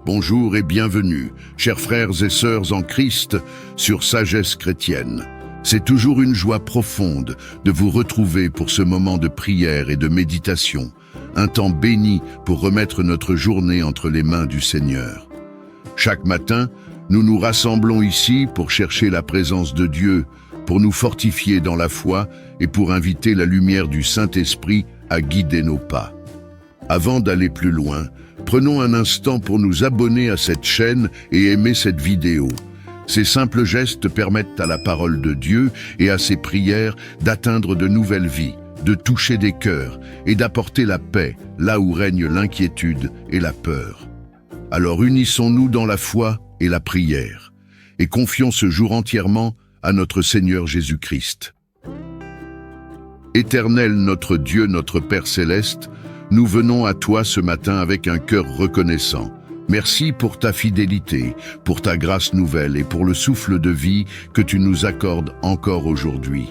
Bonjour et bienvenue, chers frères et sœurs en Christ, sur Sagesse chrétienne. C'est toujours une joie profonde de vous retrouver pour ce moment de prière et de méditation, un temps béni pour remettre notre journée entre les mains du Seigneur. Chaque matin, nous nous rassemblons ici pour chercher la présence de Dieu, pour nous fortifier dans la foi et pour inviter la lumière du Saint-Esprit à guider nos pas. Avant d'aller plus loin, prenons un instant pour nous abonner à cette chaîne et aimer cette vidéo. Ces simples gestes permettent à la parole de Dieu et à ses prières d'atteindre de nouvelles vies, de toucher des cœurs et d'apporter la paix là où règne l'inquiétude et la peur. Alors unissons-nous dans la foi et la prière et confions ce jour entièrement à notre Seigneur Jésus-Christ. Éternel notre Dieu, notre Père céleste, nous venons à toi ce matin avec un cœur reconnaissant. Merci pour ta fidélité, pour ta grâce nouvelle et pour le souffle de vie que tu nous accordes encore aujourd'hui.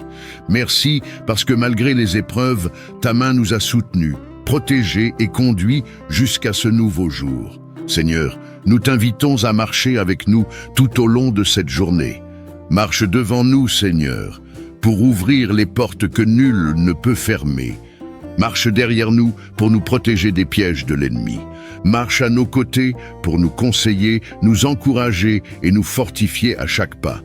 Merci parce que malgré les épreuves, ta main nous a soutenus, protégés et conduits jusqu'à ce nouveau jour. Seigneur, nous t'invitons à marcher avec nous tout au long de cette journée. Marche devant nous, Seigneur, pour ouvrir les portes que nul ne peut fermer. Marche derrière nous pour nous protéger des pièges de l'ennemi. Marche à nos côtés pour nous conseiller, nous encourager et nous fortifier à chaque pas.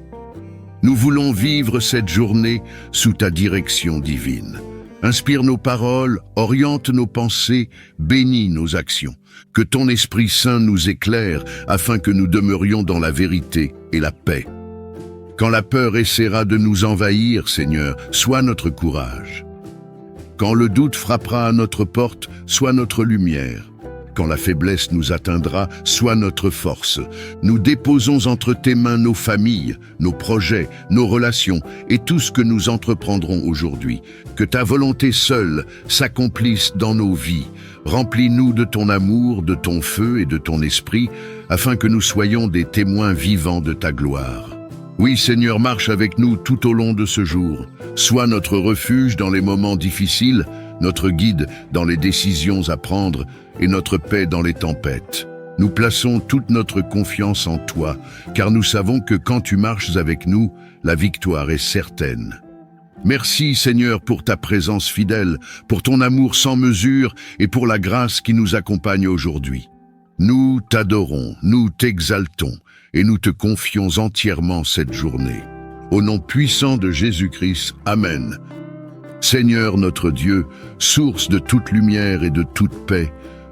Nous voulons vivre cette journée sous ta direction divine. Inspire nos paroles, oriente nos pensées, bénis nos actions. Que ton Esprit Saint nous éclaire afin que nous demeurions dans la vérité et la paix. Quand la peur essaiera de nous envahir, Seigneur, sois notre courage. Quand le doute frappera à notre porte, sois notre lumière. Quand la faiblesse nous atteindra, sois notre force. Nous déposons entre tes mains nos familles, nos projets, nos relations et tout ce que nous entreprendrons aujourd'hui. Que ta volonté seule s'accomplisse dans nos vies. Remplis-nous de ton amour, de ton feu et de ton esprit, afin que nous soyons des témoins vivants de ta gloire. Oui, Seigneur, marche avec nous tout au long de ce jour. Sois notre refuge dans les moments difficiles, notre guide dans les décisions à prendre et notre paix dans les tempêtes. Nous plaçons toute notre confiance en toi, car nous savons que quand tu marches avec nous, la victoire est certaine. Merci, Seigneur, pour ta présence fidèle, pour ton amour sans mesure et pour la grâce qui nous accompagne aujourd'hui. Nous t'adorons, nous t'exaltons et nous te confions entièrement cette journée. Au nom puissant de Jésus-Christ, Amen. Seigneur notre Dieu, source de toute lumière et de toute paix,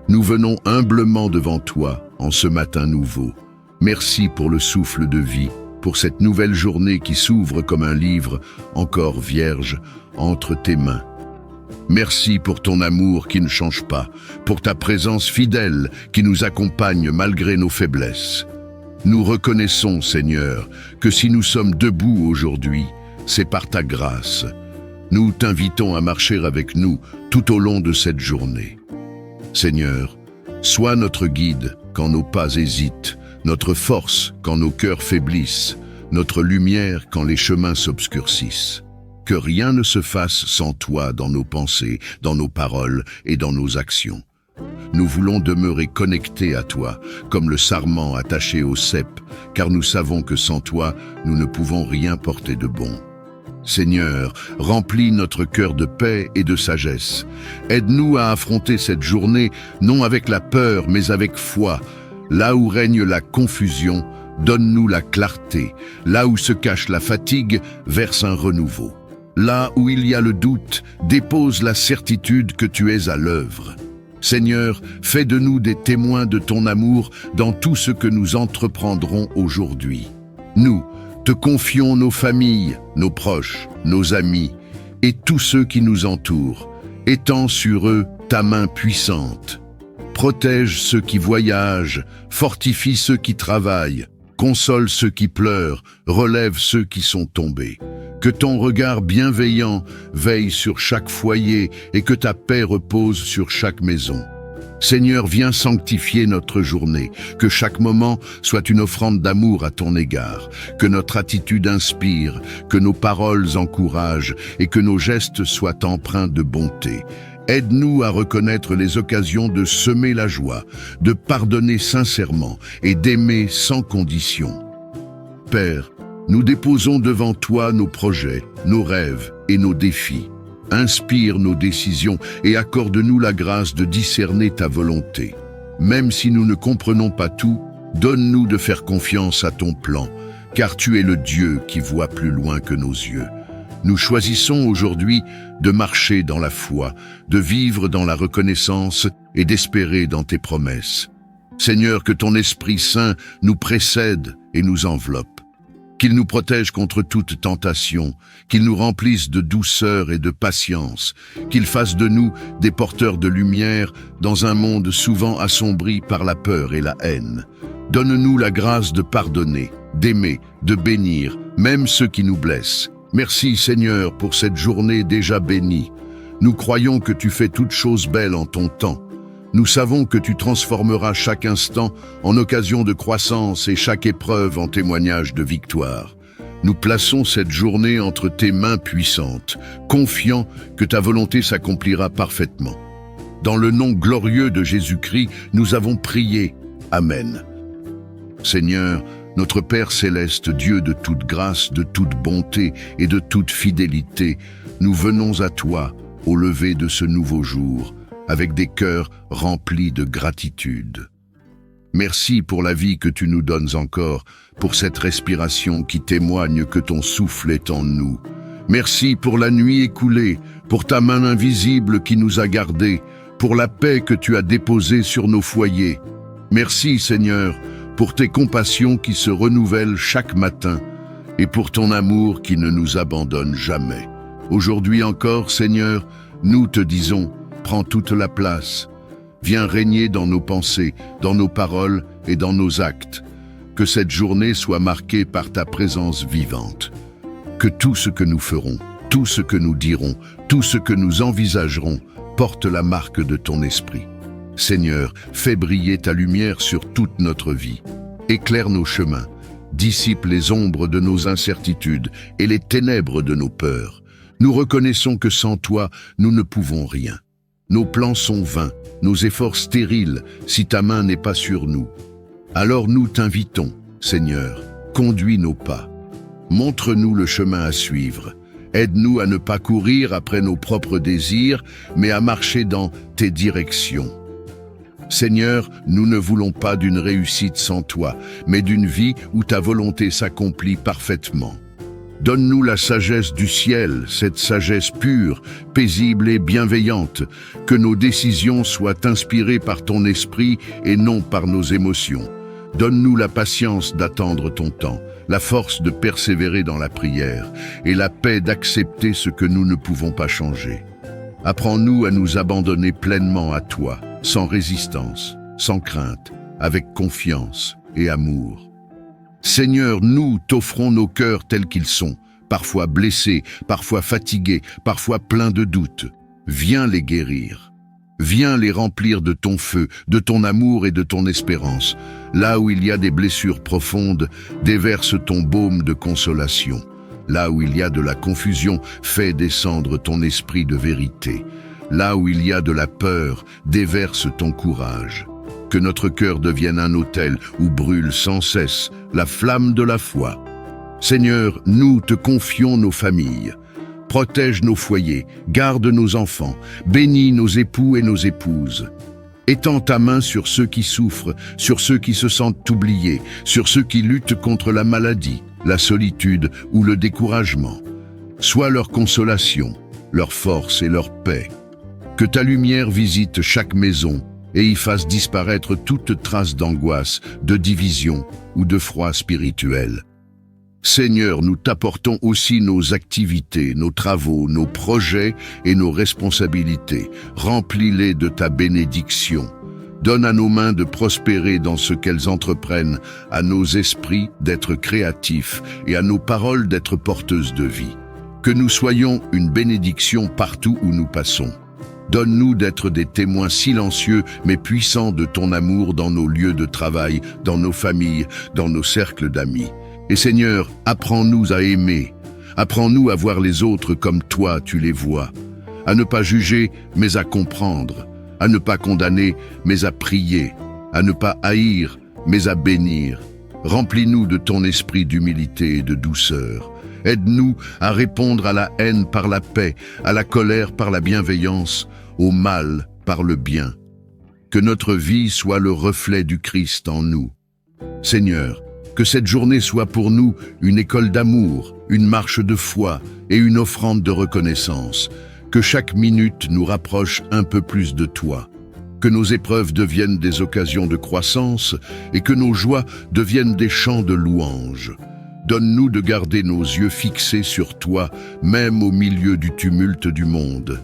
nous venons humblement devant toi en ce matin nouveau. Merci pour le souffle de vie, pour cette nouvelle journée qui s'ouvre comme un livre encore vierge entre tes mains. Merci pour ton amour qui ne change pas, pour ta présence fidèle qui nous accompagne malgré nos faiblesses. Nous reconnaissons, Seigneur, que si nous sommes debout aujourd'hui, c'est par ta grâce. Nous t'invitons à marcher avec nous tout au long de cette journée. Seigneur, sois notre guide quand nos pas hésitent, notre force quand nos cœurs faiblissent, notre lumière quand les chemins s'obscurcissent. Que rien ne se fasse sans toi dans nos pensées, dans nos paroles et dans nos actions. Nous voulons demeurer connectés à toi, comme le sarment attaché au cep, car nous savons que sans toi, nous ne pouvons rien porter de bon. Seigneur, remplis notre cœur de paix et de sagesse. Aide-nous à affronter cette journée, non avec la peur, mais avec foi. Là où règne la confusion, donne-nous la clarté. Là où se cache la fatigue, verse un renouveau. Là où il y a le doute, dépose la certitude que tu es à l'œuvre. Seigneur, fais de nous des témoins de ton amour dans tout ce que nous entreprendrons aujourd'hui. Nous te confions nos familles, nos proches, nos amis et tous ceux qui nous entourent. Étends sur eux ta main puissante. Protège ceux qui voyagent, fortifie ceux qui travaillent, console ceux qui pleurent, relève ceux qui sont tombés. Que ton regard bienveillant veille sur chaque foyer et que ta paix repose sur chaque maison. Seigneur, viens sanctifier notre journée, que chaque moment soit une offrande d'amour à ton égard, que notre attitude inspire, que nos paroles encouragent et que nos gestes soient empreints de bonté. Aide-nous à reconnaître les occasions de semer la joie, de pardonner sincèrement et d'aimer sans condition. Père, nous déposons devant toi nos projets, nos rêves et nos défis. Inspire nos décisions et accorde-nous la grâce de discerner ta volonté. Même si nous ne comprenons pas tout, donne-nous de faire confiance à ton plan, car tu es le Dieu qui voit plus loin que nos yeux. Nous choisissons aujourd'hui de marcher dans la foi, de vivre dans la reconnaissance et d'espérer dans tes promesses. Seigneur, que ton Esprit Saint nous précède et nous enveloppe. Qu'il nous protège contre toute tentation, qu'il nous remplisse de douceur et de patience, qu'il fasse de nous des porteurs de lumière dans un monde souvent assombri par la peur et la haine. Donne-nous la grâce de pardonner, d'aimer, de bénir, même ceux qui nous blessent. Merci Seigneur pour cette journée déjà bénie. Nous croyons que tu fais toutes choses belles en ton temps. Nous savons que tu transformeras chaque instant en occasion de croissance et chaque épreuve en témoignage de victoire. Nous plaçons cette journée entre tes mains puissantes, confiants que ta volonté s'accomplira parfaitement. Dans le nom glorieux de Jésus-Christ, nous avons prié. Amen. Seigneur, notre Père céleste, Dieu de toute grâce, de toute bonté et de toute fidélité, nous venons à toi au lever de ce nouveau jour, avec des cœurs remplis de gratitude. Merci pour la vie que tu nous donnes encore, pour cette respiration qui témoigne que ton souffle est en nous. Merci pour la nuit écoulée, pour ta main invisible qui nous a gardés, pour la paix que tu as déposée sur nos foyers. Merci Seigneur, pour tes compassions qui se renouvellent chaque matin, et pour ton amour qui ne nous abandonne jamais. Aujourd'hui encore, Seigneur, nous te disons, prends toute la place. Viens régner dans nos pensées, dans nos paroles et dans nos actes. Que cette journée soit marquée par ta présence vivante. Que tout ce que nous ferons, tout ce que nous dirons, tout ce que nous envisagerons porte la marque de ton esprit. Seigneur, fais briller ta lumière sur toute notre vie. Éclaire nos chemins, dissipe les ombres de nos incertitudes et les ténèbres de nos peurs. Nous reconnaissons que sans toi, nous ne pouvons rien. Nos plans sont vains, nos efforts stériles, si ta main n'est pas sur nous. Alors nous t'invitons, Seigneur, conduis nos pas. Montre-nous le chemin à suivre. Aide-nous à ne pas courir après nos propres désirs, mais à marcher dans tes directions. Seigneur, nous ne voulons pas d'une réussite sans toi, mais d'une vie où ta volonté s'accomplit parfaitement. Donne-nous la sagesse du ciel, cette sagesse pure, paisible et bienveillante, que nos décisions soient inspirées par ton esprit et non par nos émotions. Donne-nous la patience d'attendre ton temps, la force de persévérer dans la prière et la paix d'accepter ce que nous ne pouvons pas changer. Apprends-nous à nous abandonner pleinement à toi, sans résistance, sans crainte, avec confiance et amour. Seigneur, nous t'offrons nos cœurs tels qu'ils sont, parfois blessés, parfois fatigués, parfois pleins de doutes. Viens les guérir. Viens les remplir de ton feu, de ton amour et de ton espérance. Là où il y a des blessures profondes, déverse ton baume de consolation. Là où il y a de la confusion, fais descendre ton esprit de vérité. Là où il y a de la peur, déverse ton courage. Que notre cœur devienne un autel où brûle sans cesse la flamme de la foi. Seigneur, nous te confions nos familles. Protège nos foyers, garde nos enfants, bénis nos époux et nos épouses. Étends ta main sur ceux qui souffrent, sur ceux qui se sentent oubliés, sur ceux qui luttent contre la maladie, la solitude ou le découragement. Sois leur consolation, leur force et leur paix. Que ta lumière visite chaque maison et y fasse disparaître toute trace d'angoisse, de division ou de froid spirituel. Seigneur, nous t'apportons aussi nos activités, nos travaux, nos projets et nos responsabilités. Remplis-les de ta bénédiction. Donne à nos mains de prospérer dans ce qu'elles entreprennent, à nos esprits d'être créatifs et à nos paroles d'être porteuses de vie. Que nous soyons une bénédiction partout où nous passons. Donne-nous d'être des témoins silencieux mais puissants de ton amour dans nos lieux de travail, dans nos familles, dans nos cercles d'amis. Et Seigneur, apprends-nous à aimer. Apprends-nous à voir les autres comme toi tu les vois. à ne pas juger, mais à comprendre, à ne pas condamner, mais à prier, à ne pas haïr, mais à bénir. Remplis-nous de ton esprit d'humilité et de douceur. Aide-nous à répondre à la haine par la paix, à la colère par la bienveillance, au mal par le bien. Que notre vie soit le reflet du Christ en nous. Seigneur, que cette journée soit pour nous une école d'amour, une marche de foi et une offrande de reconnaissance. Que chaque minute nous rapproche un peu plus de toi. Que nos épreuves deviennent des occasions de croissance et que nos joies deviennent des chants de louange. Donne-nous de garder nos yeux fixés sur toi, même au milieu du tumulte du monde.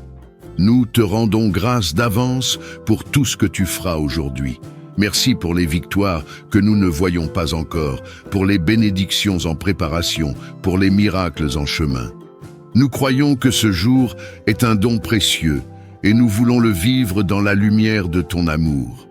Nous te rendons grâce d'avance pour tout ce que tu feras aujourd'hui. Merci pour les victoires que nous ne voyons pas encore, pour les bénédictions en préparation, pour les miracles en chemin. Nous croyons que ce jour est un don précieux et nous voulons le vivre dans la lumière de ton amour.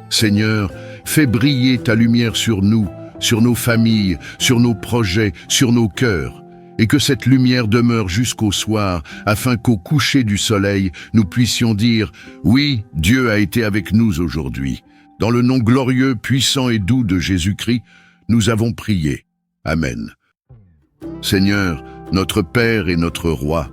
Seigneur, fais briller ta lumière sur nous, sur nos familles, sur nos projets, sur nos cœurs, et que cette lumière demeure jusqu'au soir, afin qu'au coucher du soleil, nous puissions dire « Oui, Dieu a été avec nous aujourd'hui ». Dans le nom glorieux, puissant et doux de Jésus-Christ, nous avons prié. Amen. Seigneur, notre Père et notre Roi,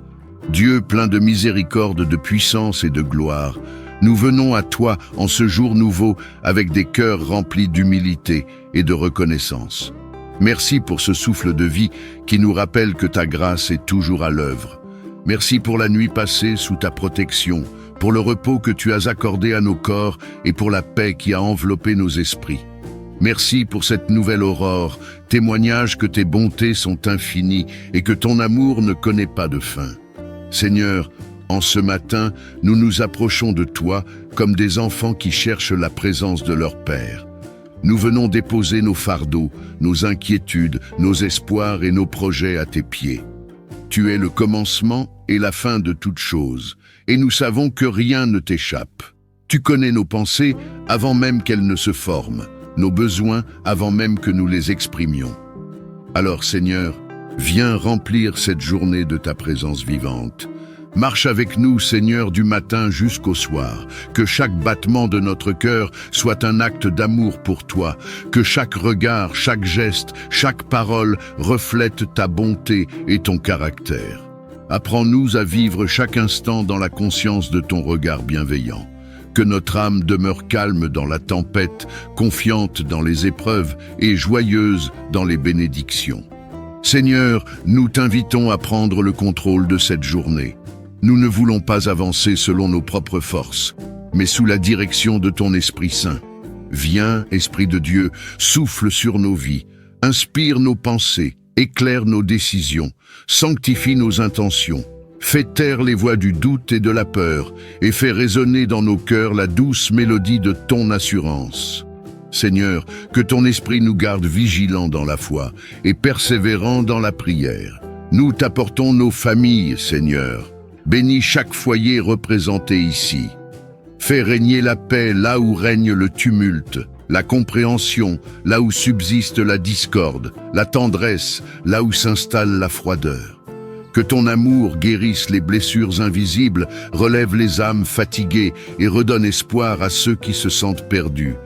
Dieu plein de miséricorde, de puissance et de gloire, nous venons à toi en ce jour nouveau avec des cœurs remplis d'humilité et de reconnaissance. Merci pour ce souffle de vie qui nous rappelle que ta grâce est toujours à l'œuvre. Merci pour la nuit passée sous ta protection, pour le repos que tu as accordé à nos corps et pour la paix qui a enveloppé nos esprits. Merci pour cette nouvelle aurore, témoignage que tes bontés sont infinies et que ton amour ne connaît pas de fin. Seigneur, en ce matin, nous nous approchons de toi comme des enfants qui cherchent la présence de leur Père. Nous venons déposer nos fardeaux, nos inquiétudes, nos espoirs et nos projets à tes pieds. Tu es le commencement et la fin de toutes choses, et nous savons que rien ne t'échappe. Tu connais nos pensées avant même qu'elles ne se forment, nos besoins avant même que nous les exprimions. Alors Seigneur, viens remplir cette journée de ta présence vivante. Marche avec nous, Seigneur, du matin jusqu'au soir. Que chaque battement de notre cœur soit un acte d'amour pour toi. Que chaque regard, chaque geste, chaque parole reflète ta bonté et ton caractère. Apprends-nous à vivre chaque instant dans la conscience de ton regard bienveillant. Que notre âme demeure calme dans la tempête, confiante dans les épreuves et joyeuse dans les bénédictions. Seigneur, nous t'invitons à prendre le contrôle de cette journée. Nous ne voulons pas avancer selon nos propres forces, mais sous la direction de ton Esprit Saint. Viens, Esprit de Dieu, souffle sur nos vies, inspire nos pensées, éclaire nos décisions, sanctifie nos intentions, fais taire les voix du doute et de la peur, et fais résonner dans nos cœurs la douce mélodie de ton assurance. Seigneur, que ton Esprit nous garde vigilants dans la foi et persévérants dans la prière. Nous t'apportons nos familles, Seigneur. Bénis chaque foyer représenté ici. Fais régner la paix là où règne le tumulte, la compréhension là où subsiste la discorde, la tendresse là où s'installe la froideur. Que ton amour guérisse les blessures invisibles, relève les âmes fatiguées et redonne espoir à ceux qui se sentent perdus.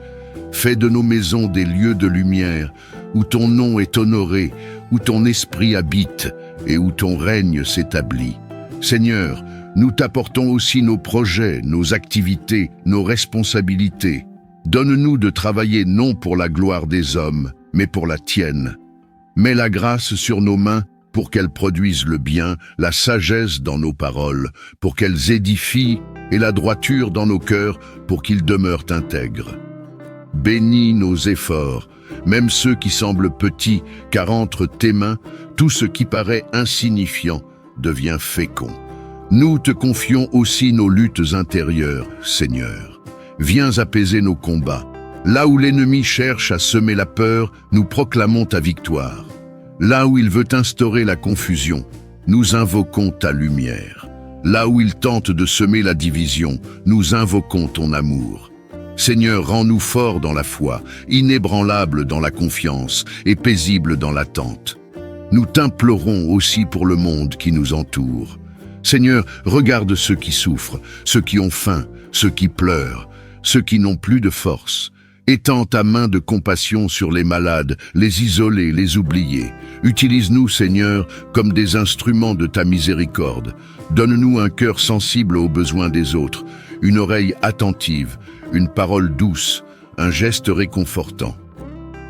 Fais de nos maisons des lieux de lumière, où ton nom est honoré, où ton esprit habite et où ton règne s'établit. Seigneur, nous t'apportons aussi nos projets, nos activités, nos responsabilités. Donne-nous de travailler non pour la gloire des hommes, mais pour la tienne. Mets la grâce sur nos mains pour qu'elles produisent le bien, la sagesse dans nos paroles, pour qu'elles édifient, et la droiture dans nos cœurs pour qu'ils demeurent intègres. Bénis nos efforts, même ceux qui semblent petits, car entre tes mains, tout ce qui paraît insignifiant devient fécond. Nous te confions aussi nos luttes intérieures, Seigneur. Viens apaiser nos combats. Là où l'ennemi cherche à semer la peur, nous proclamons ta victoire. Là où il veut instaurer la confusion, nous invoquons ta lumière. Là où il tente de semer la division, nous invoquons ton amour. Seigneur, rends-nous forts dans la foi, inébranlables dans la confiance et paisibles dans l'attente. Nous t'implorons aussi pour le monde qui nous entoure. Seigneur, regarde ceux qui souffrent, ceux qui ont faim, ceux qui pleurent, ceux qui n'ont plus de force. Étends ta main de compassion sur les malades, les isolés, les oubliés. Utilise-nous, Seigneur, comme des instruments de ta miséricorde. Donne-nous un cœur sensible aux besoins des autres, une oreille attentive, une parole douce, un geste réconfortant.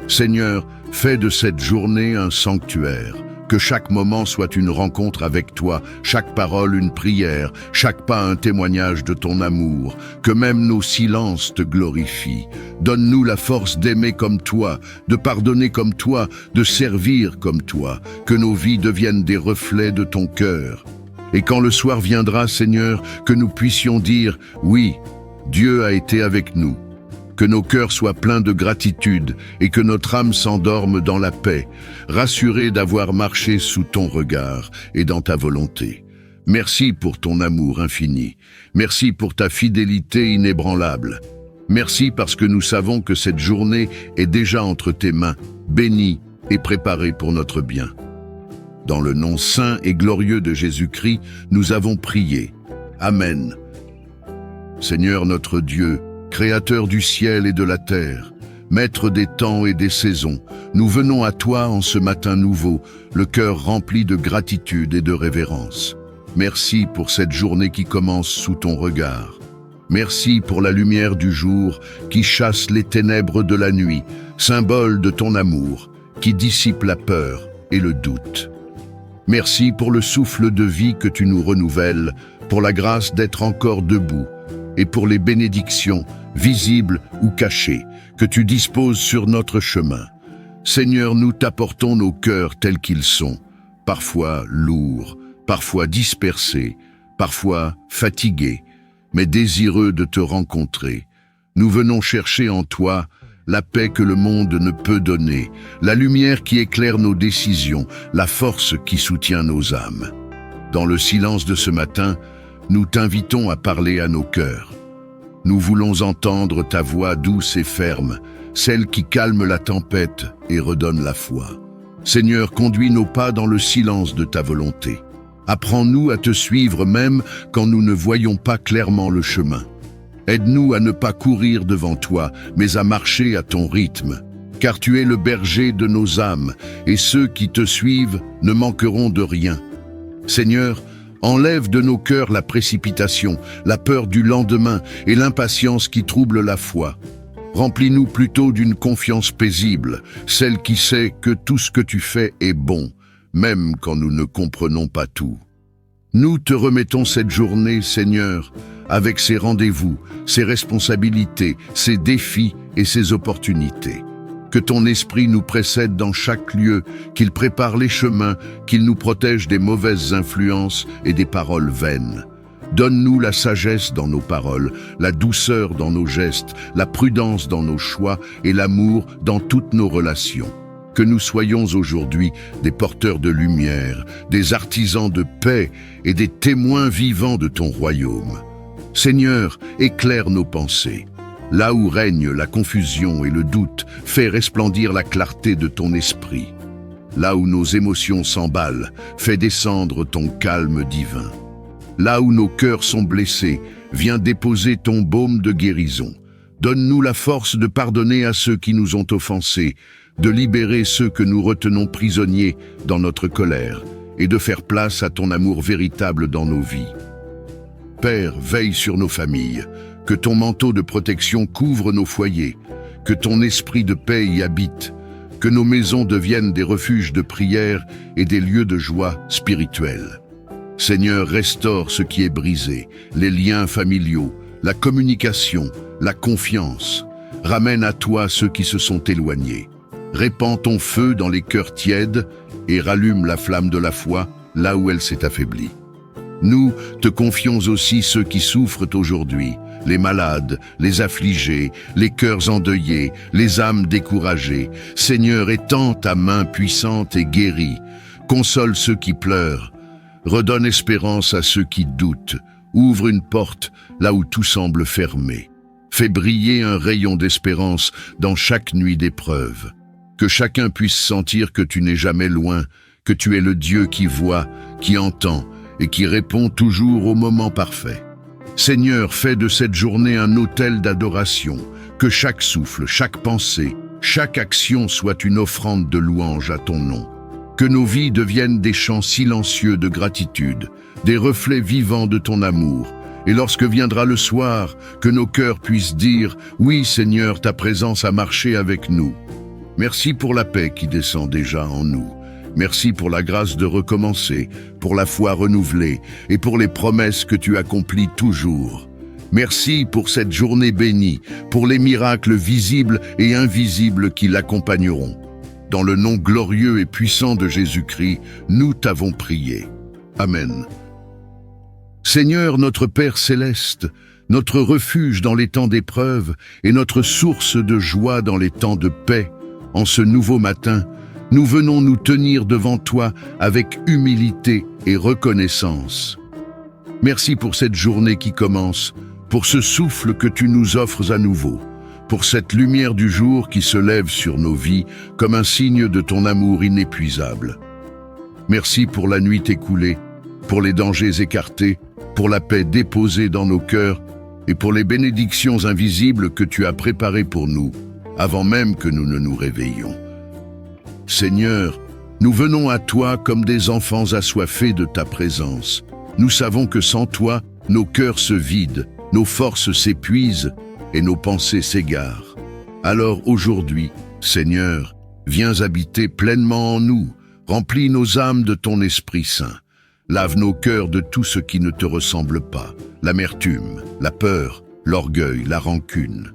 Seigneur, fais de cette journée un sanctuaire. Que chaque moment soit une rencontre avec toi, chaque parole une prière, chaque pas un témoignage de ton amour. Que même nos silences te glorifient. Donne-nous la force d'aimer comme toi, de pardonner comme toi, de servir comme toi. Que nos vies deviennent des reflets de ton cœur. Et quand le soir viendra, Seigneur, que nous puissions dire « Oui, Dieu a été avec nous ». Que nos cœurs soient pleins de gratitude et que notre âme s'endorme dans la paix, rassurée d'avoir marché sous ton regard et dans ta volonté. Merci pour ton amour infini. Merci pour ta fidélité inébranlable. Merci parce que nous savons que cette journée est déjà entre tes mains, bénie et préparée pour notre bien. Dans le nom saint et glorieux de Jésus-Christ, nous avons prié. Amen. Seigneur notre Dieu, Créateur du ciel et de la terre, Maître des temps et des saisons, nous venons à toi en ce matin nouveau, le cœur rempli de gratitude et de révérence. Merci pour cette journée qui commence sous ton regard. Merci pour la lumière du jour qui chasse les ténèbres de la nuit, symbole de ton amour, qui dissipe la peur et le doute. Merci pour le souffle de vie que tu nous renouvelles, pour la grâce d'être encore debout, et pour les bénédictions, visibles ou cachées, que tu disposes sur notre chemin. Seigneur, nous t'apportons nos cœurs tels qu'ils sont, parfois lourds, parfois dispersés, parfois fatigués, mais désireux de te rencontrer. Nous venons chercher en toi la paix que le monde ne peut donner, la lumière qui éclaire nos décisions, la force qui soutient nos âmes. Dans le silence de ce matin, nous t'invitons à parler à nos cœurs. Nous voulons entendre ta voix douce et ferme, celle qui calme la tempête et redonne la foi. Seigneur, conduis nos pas dans le silence de ta volonté. Apprends-nous à te suivre même quand nous ne voyons pas clairement le chemin. Aide-nous à ne pas courir devant toi, mais à marcher à ton rythme. Car tu es le berger de nos âmes, et ceux qui te suivent ne manqueront de rien. Seigneur, enlève de nos cœurs la précipitation, la peur du lendemain et l'impatience qui trouble la foi. Remplis-nous plutôt d'une confiance paisible, celle qui sait que tout ce que tu fais est bon, même quand nous ne comprenons pas tout. Nous te remettons cette journée, Seigneur, avec ses rendez-vous, ses responsabilités, ses défis et ses opportunités. Que ton esprit nous précède dans chaque lieu, qu'il prépare les chemins, qu'il nous protège des mauvaises influences et des paroles vaines. Donne-nous la sagesse dans nos paroles, la douceur dans nos gestes, la prudence dans nos choix et l'amour dans toutes nos relations. Que nous soyons aujourd'hui des porteurs de lumière, des artisans de paix et des témoins vivants de ton royaume. Seigneur, éclaire nos pensées. Là où règne la confusion et le doute, fais resplendir la clarté de ton esprit. Là où nos émotions s'emballent, fais descendre ton calme divin. Là où nos cœurs sont blessés, viens déposer ton baume de guérison. Donne-nous la force de pardonner à ceux qui nous ont offensés, de libérer ceux que nous retenons prisonniers dans notre colère et de faire place à ton amour véritable dans nos vies. Père, veille sur nos familles. Que ton manteau de protection couvre nos foyers, que ton esprit de paix y habite, que nos maisons deviennent des refuges de prière et des lieux de joie spirituelle. Seigneur, restaure ce qui est brisé, les liens familiaux, la communication, la confiance. Ramène à toi ceux qui se sont éloignés. Répands ton feu dans les cœurs tièdes et rallume la flamme de la foi là où elle s'est affaiblie. Nous te confions aussi ceux qui souffrent aujourd'hui, les malades, les affligés, les cœurs endeuillés, les âmes découragées. Seigneur, étends ta main puissante et guéris. Console ceux qui pleurent. Redonne espérance à ceux qui doutent. Ouvre une porte là où tout semble fermé. Fais briller un rayon d'espérance dans chaque nuit d'épreuve. Que chacun puisse sentir que tu n'es jamais loin, que tu es le Dieu qui voit, qui entend et qui répond toujours au moment parfait. Seigneur, fais de cette journée un autel d'adoration, que chaque souffle, chaque pensée, chaque action soit une offrande de louange à ton nom. Que nos vies deviennent des chants silencieux de gratitude, des reflets vivants de ton amour, et lorsque viendra le soir, que nos cœurs puissent dire « Oui, Seigneur, ta présence a marché avec nous ». Merci pour la paix qui descend déjà en nous. Merci pour la grâce de recommencer, pour la foi renouvelée et pour les promesses que tu accomplis toujours. Merci pour cette journée bénie, pour les miracles visibles et invisibles qui l'accompagneront. Dans le nom glorieux et puissant de Jésus-Christ, nous t'avons prié. Amen. Seigneur, notre Père céleste, notre refuge dans les temps d'épreuve et notre source de joie dans les temps de paix, en ce nouveau matin, nous venons nous tenir devant toi avec humilité et reconnaissance. Merci pour cette journée qui commence, pour ce souffle que tu nous offres à nouveau, pour cette lumière du jour qui se lève sur nos vies comme un signe de ton amour inépuisable. Merci pour la nuit écoulée, pour les dangers écartés, pour la paix déposée dans nos cœurs et pour les bénédictions invisibles que tu as préparées pour nous, avant même que nous ne nous réveillions. Seigneur, nous venons à toi comme des enfants assoiffés de ta présence. Nous savons que sans toi, nos cœurs se vident, nos forces s'épuisent et nos pensées s'égarent. Alors aujourd'hui, Seigneur, viens habiter pleinement en nous, remplis nos âmes de ton Esprit Saint. Lave nos cœurs de tout ce qui ne te ressemble pas, l'amertume, la peur, l'orgueil, la rancune.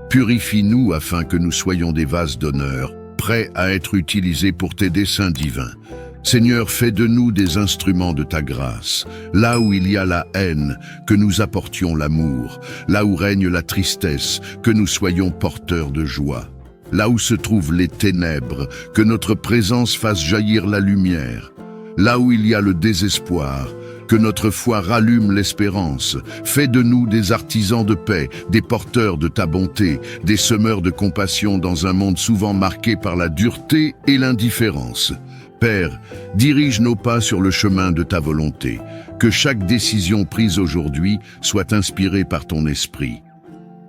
Purifie-nous afin que nous soyons des vases d'honneur, prêts à être utilisés pour tes desseins divins. Seigneur, fais de nous des instruments de ta grâce. Là où il y a la haine, que nous apportions l'amour. Là où règne la tristesse, que nous soyons porteurs de joie. Là où se trouvent les ténèbres, que notre présence fasse jaillir la lumière. Là où il y a le désespoir, que notre foi rallume l'espérance. Fais de nous des artisans de paix, des porteurs de ta bonté, des semeurs de compassion dans un monde souvent marqué par la dureté et l'indifférence. Père, dirige nos pas sur le chemin de ta volonté. Que chaque décision prise aujourd'hui soit inspirée par ton esprit.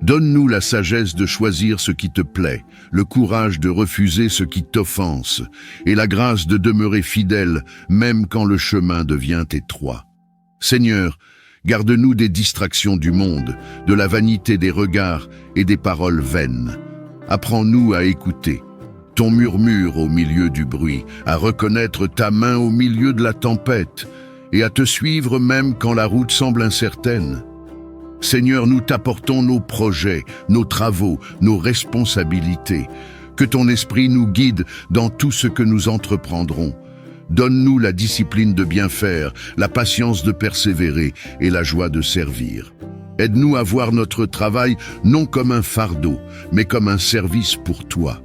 Donne-nous la sagesse de choisir ce qui te plaît, le courage de refuser ce qui t'offense, et la grâce de demeurer fidèle même quand le chemin devient étroit. Seigneur, garde-nous des distractions du monde, de la vanité des regards et des paroles vaines. Apprends-nous à écouter ton murmure au milieu du bruit, à reconnaître ta main au milieu de la tempête, et à te suivre même quand la route semble incertaine. Seigneur, nous t'apportons nos projets, nos travaux, nos responsabilités. Que ton esprit nous guide dans tout ce que nous entreprendrons. Donne-nous la discipline de bien faire, la patience de persévérer et la joie de servir. Aide-nous à voir notre travail non comme un fardeau, mais comme un service pour toi.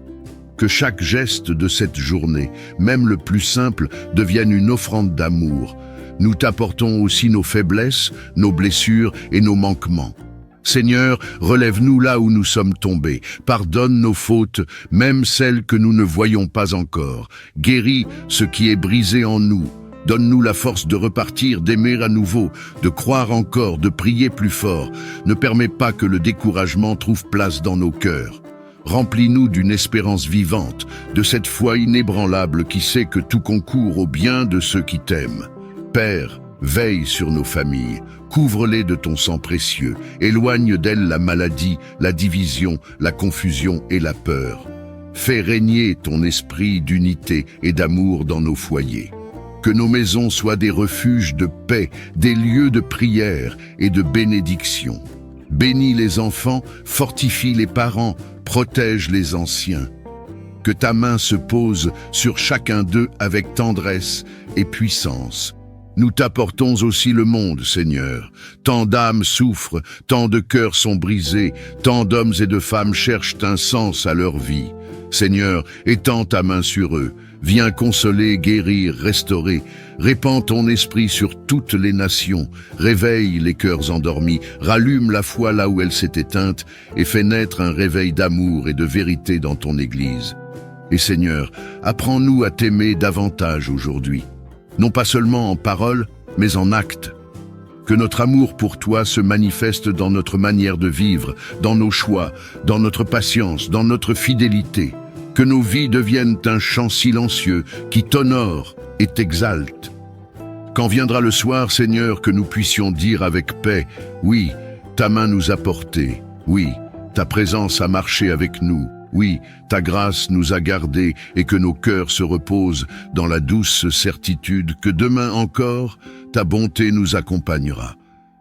Que chaque geste de cette journée, même le plus simple, devienne une offrande d'amour. Nous t'apportons aussi nos faiblesses, nos blessures et nos manquements. Seigneur, relève-nous là où nous sommes tombés. Pardonne nos fautes, même celles que nous ne voyons pas encore. Guéris ce qui est brisé en nous. Donne-nous la force de repartir, d'aimer à nouveau, de croire encore, de prier plus fort. Ne permets pas que le découragement trouve place dans nos cœurs. Remplis-nous d'une espérance vivante, de cette foi inébranlable qui sait que tout concourt au bien de ceux qui t'aiment. Père, veille sur nos familles, couvre-les de ton sang précieux, éloigne d'elles la maladie, la division, la confusion et la peur. Fais régner ton esprit d'unité et d'amour dans nos foyers. Que nos maisons soient des refuges de paix, des lieux de prière et de bénédiction. Bénis les enfants, fortifie les parents, protège les anciens. Que ta main se pose sur chacun d'eux avec tendresse et puissance. Nous t'apportons aussi le monde, Seigneur. Tant d'âmes souffrent, tant de cœurs sont brisés, tant d'hommes et de femmes cherchent un sens à leur vie. Seigneur, étends ta main sur eux. Viens consoler, guérir, restaurer. Répands ton esprit sur toutes les nations. Réveille les cœurs endormis. Rallume la foi là où elle s'est éteinte et fais naître un réveil d'amour et de vérité dans ton Église. Et Seigneur, apprends-nous à t'aimer davantage aujourd'hui. Non pas seulement en parole, mais en actes. Que notre amour pour toi se manifeste dans notre manière de vivre, dans nos choix, dans notre patience, dans notre fidélité. Que nos vies deviennent un chant silencieux qui t'honore et t'exalte. Quand viendra le soir, Seigneur, que nous puissions dire avec paix, oui, ta main nous a portés, oui, ta présence a marché avec nous, oui, ta grâce nous a gardés et que nos cœurs se reposent dans la douce certitude que demain encore, ta bonté nous accompagnera.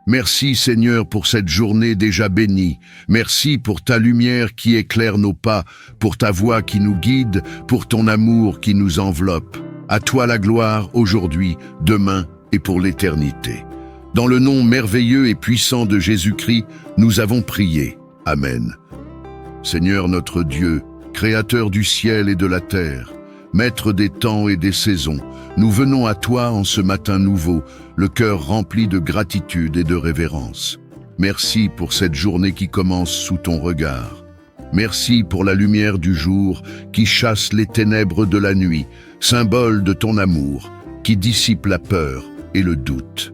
Merci Seigneur pour cette journée déjà bénie. Merci pour ta lumière qui éclaire nos pas, pour ta voix qui nous guide, pour ton amour qui nous enveloppe. À toi la gloire aujourd'hui, demain et pour l'éternité. Dans le nom merveilleux et puissant de Jésus-Christ, nous avons prié. Amen. Seigneur notre Dieu, Créateur du ciel et de la terre, Maître des temps et des saisons, nous venons à toi en ce matin nouveau, le cœur rempli de gratitude et de révérence. Merci pour cette journée qui commence sous ton regard. Merci pour la lumière du jour qui chasse les ténèbres de la nuit, symbole de ton amour, qui dissipe la peur et le doute.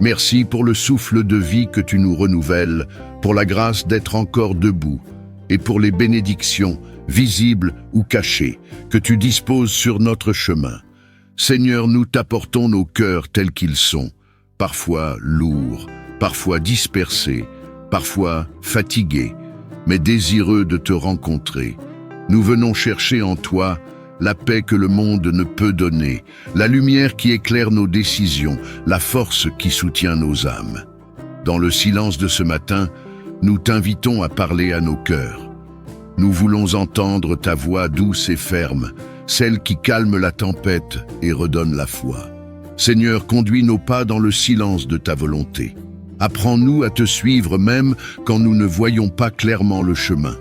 Merci pour le souffle de vie que tu nous renouvelles, pour la grâce d'être encore debout, et pour les bénédictions, visibles ou cachées, que tu disposes sur notre chemin. Seigneur, nous t'apportons nos cœurs tels qu'ils sont, parfois lourds, parfois dispersés, parfois fatigués, mais désireux de te rencontrer. Nous venons chercher en toi la paix que le monde ne peut donner, la lumière qui éclaire nos décisions, la force qui soutient nos âmes. Dans le silence de ce matin, nous t'invitons à parler à nos cœurs. Nous voulons entendre ta voix douce et ferme, celle qui calme la tempête et redonne la foi. Seigneur, conduis nos pas dans le silence de ta volonté. Apprends-nous à te suivre même quand nous ne voyons pas clairement le chemin.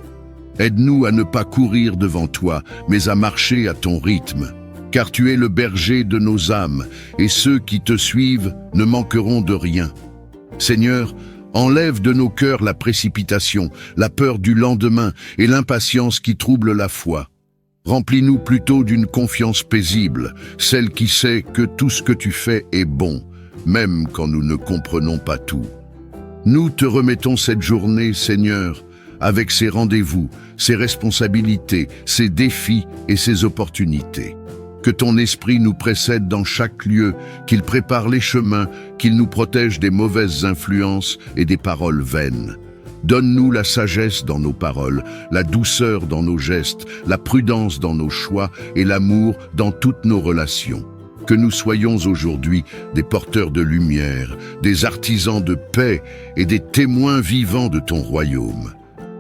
Aide-nous à ne pas courir devant toi, mais à marcher à ton rythme. Car tu es le berger de nos âmes, et ceux qui te suivent ne manqueront de rien. Seigneur, enlève de nos cœurs la précipitation, la peur du lendemain et l'impatience qui trouble la foi. Remplis-nous plutôt d'une confiance paisible, celle qui sait que tout ce que tu fais est bon, même quand nous ne comprenons pas tout. Nous te remettons cette journée, Seigneur, avec ses rendez-vous, ses responsabilités, ses défis et ses opportunités. Que ton esprit nous précède dans chaque lieu, qu'il prépare les chemins, qu'il nous protège des mauvaises influences et des paroles vaines. Donne-nous la sagesse dans nos paroles, la douceur dans nos gestes, la prudence dans nos choix et l'amour dans toutes nos relations. Que nous soyons aujourd'hui des porteurs de lumière, des artisans de paix et des témoins vivants de ton royaume.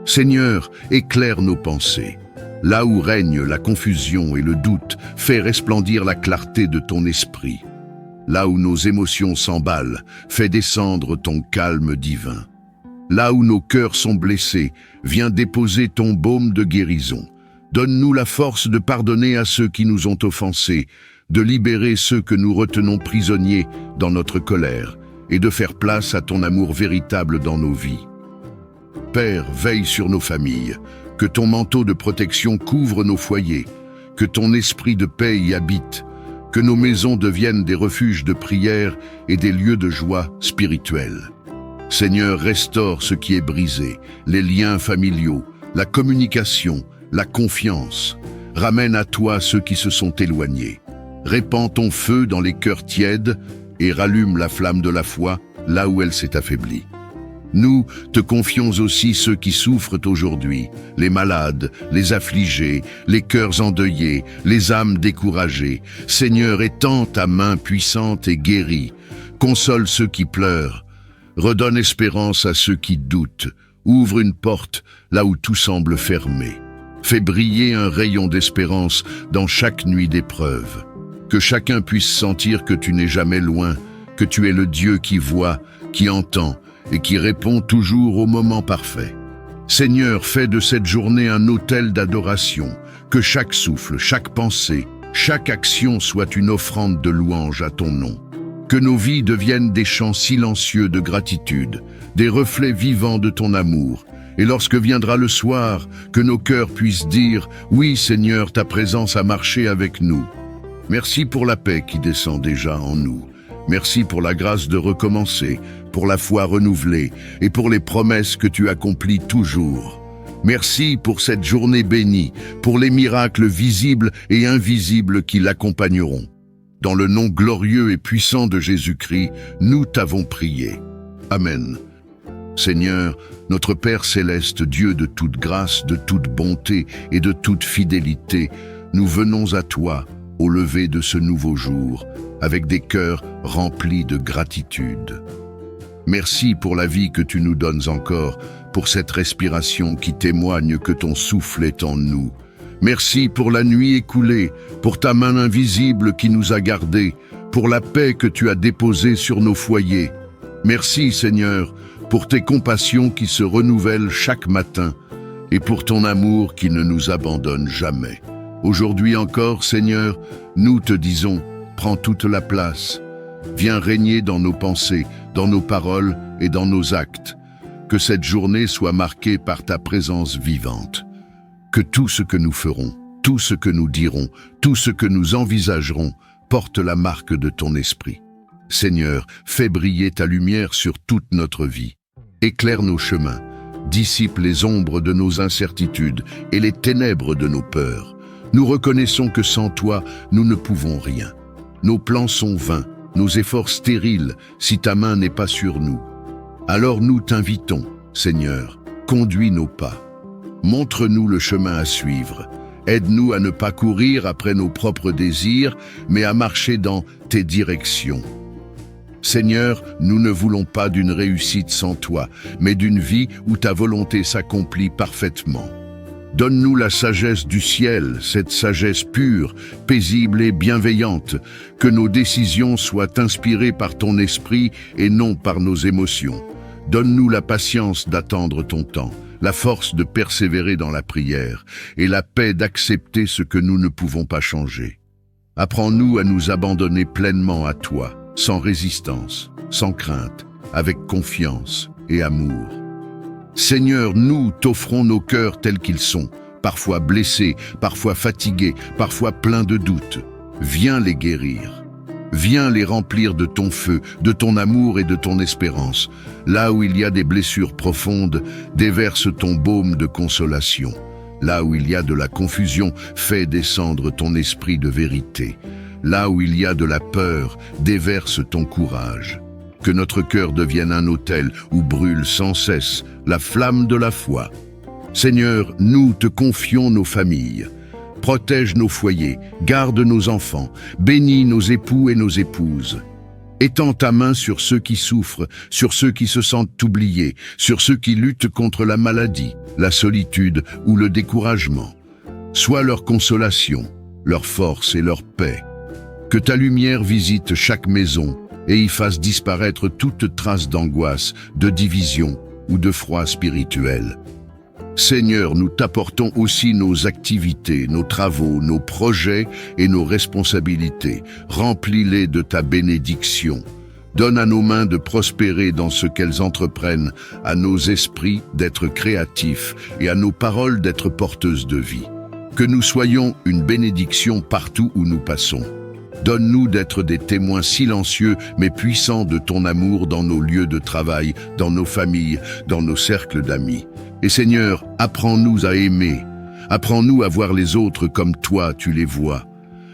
Seigneur, éclaire nos pensées. Là où règne la confusion et le doute, fais resplendir la clarté de ton esprit. Là où nos émotions s'emballent, fais descendre ton calme divin. Là où nos cœurs sont blessés, viens déposer ton baume de guérison. Donne-nous la force de pardonner à ceux qui nous ont offensés, de libérer ceux que nous retenons prisonniers dans notre colère et de faire place à ton amour véritable dans nos vies. Père, veille sur nos familles, que ton manteau de protection couvre nos foyers, que ton esprit de paix y habite, que nos maisons deviennent des refuges de prière et des lieux de joie spirituelle. Seigneur, restaure ce qui est brisé, les liens familiaux, la communication, la confiance. Ramène à toi ceux qui se sont éloignés. Répands ton feu dans les cœurs tièdes et rallume la flamme de la foi là où elle s'est affaiblie. Nous te confions aussi ceux qui souffrent aujourd'hui, les malades, les affligés, les cœurs endeuillés, les âmes découragées. Seigneur, étends ta main puissante et guéris. Console ceux qui pleurent. Redonne espérance à ceux qui doutent. Ouvre une porte là où tout semble fermé. Fais briller un rayon d'espérance dans chaque nuit d'épreuve. Que chacun puisse sentir que tu n'es jamais loin, que tu es le Dieu qui voit, qui entend, et qui répond toujours au moment parfait. Seigneur, fais de cette journée un autel d'adoration, que chaque souffle, chaque pensée, chaque action soit une offrande de louange à ton nom. Que nos vies deviennent des chants silencieux de gratitude, des reflets vivants de ton amour, et lorsque viendra le soir, que nos cœurs puissent dire « Oui, Seigneur, ta présence a marché avec nous ». Merci pour la paix qui descend déjà en nous. Merci pour la grâce de recommencer, pour la foi renouvelée et pour les promesses que tu accomplis toujours. Merci pour cette journée bénie, pour les miracles visibles et invisibles qui l'accompagneront. Dans le nom glorieux et puissant de Jésus-Christ, nous t'avons prié. Amen. Seigneur, notre Père céleste, Dieu de toute grâce, de toute bonté et de toute fidélité, nous venons à toi au lever de ce nouveau jour, avec des cœurs remplis de gratitude. Merci pour la vie que tu nous donnes encore, pour cette respiration qui témoigne que ton souffle est en nous. Merci pour la nuit écoulée, pour ta main invisible qui nous a gardés, pour la paix que tu as déposée sur nos foyers. Merci Seigneur, pour tes compassions qui se renouvellent chaque matin et pour ton amour qui ne nous abandonne jamais. Aujourd'hui encore, Seigneur, nous te disons, prends toute la place. Viens régner dans nos pensées, dans nos paroles et dans nos actes. Que cette journée soit marquée par ta présence vivante. Que tout ce que nous ferons, tout ce que nous dirons, tout ce que nous envisagerons porte la marque de ton esprit. Seigneur, fais briller ta lumière sur toute notre vie. Éclaire nos chemins, dissipe les ombres de nos incertitudes et les ténèbres de nos peurs. Nous reconnaissons que sans toi, nous ne pouvons rien. Nos plans sont vains, nos efforts stériles, si ta main n'est pas sur nous. Alors nous t'invitons, Seigneur, conduis nos pas. Montre-nous le chemin à suivre. Aide-nous à ne pas courir après nos propres désirs, mais à marcher dans tes directions. Seigneur, nous ne voulons pas d'une réussite sans toi, mais d'une vie où ta volonté s'accomplit parfaitement. Donne-nous la sagesse du ciel, cette sagesse pure, paisible et bienveillante, que nos décisions soient inspirées par ton esprit et non par nos émotions. Donne-nous la patience d'attendre ton temps, la force de persévérer dans la prière et la paix d'accepter ce que nous ne pouvons pas changer. Apprends-nous à nous abandonner pleinement à toi, sans résistance, sans crainte, avec confiance et amour. Seigneur, nous t'offrons nos cœurs tels qu'ils sont, parfois blessés, parfois fatigués, parfois pleins de doutes. Viens les guérir. Viens les remplir de ton feu, de ton amour et de ton espérance. Là où il y a des blessures profondes, déverse ton baume de consolation. Là où il y a de la confusion, fais descendre ton esprit de vérité. Là où il y a de la peur, déverse ton courage. Que notre cœur devienne un autel où brûle sans cesse la flamme de la foi. Seigneur, nous te confions nos familles. Protège nos foyers, garde nos enfants, bénis nos époux et nos épouses. Étends ta main sur ceux qui souffrent, sur ceux qui se sentent oubliés, sur ceux qui luttent contre la maladie, la solitude ou le découragement. Sois leur consolation, leur force et leur paix. Que ta lumière visite chaque maison et y fasse disparaître toute trace d'angoisse, de division ou de froid spirituel. Seigneur, nous t'apportons aussi nos activités, nos travaux, nos projets et nos responsabilités. Remplis-les de ta bénédiction. Donne à nos mains de prospérer dans ce qu'elles entreprennent, à nos esprits d'être créatifs et à nos paroles d'être porteuses de vie. Que nous soyons une bénédiction partout où nous passons. Donne-nous d'être des témoins silencieux mais puissants de ton amour dans nos lieux de travail, dans nos familles, dans nos cercles d'amis. Et Seigneur, apprends-nous à aimer. Apprends-nous à voir les autres comme toi tu les vois.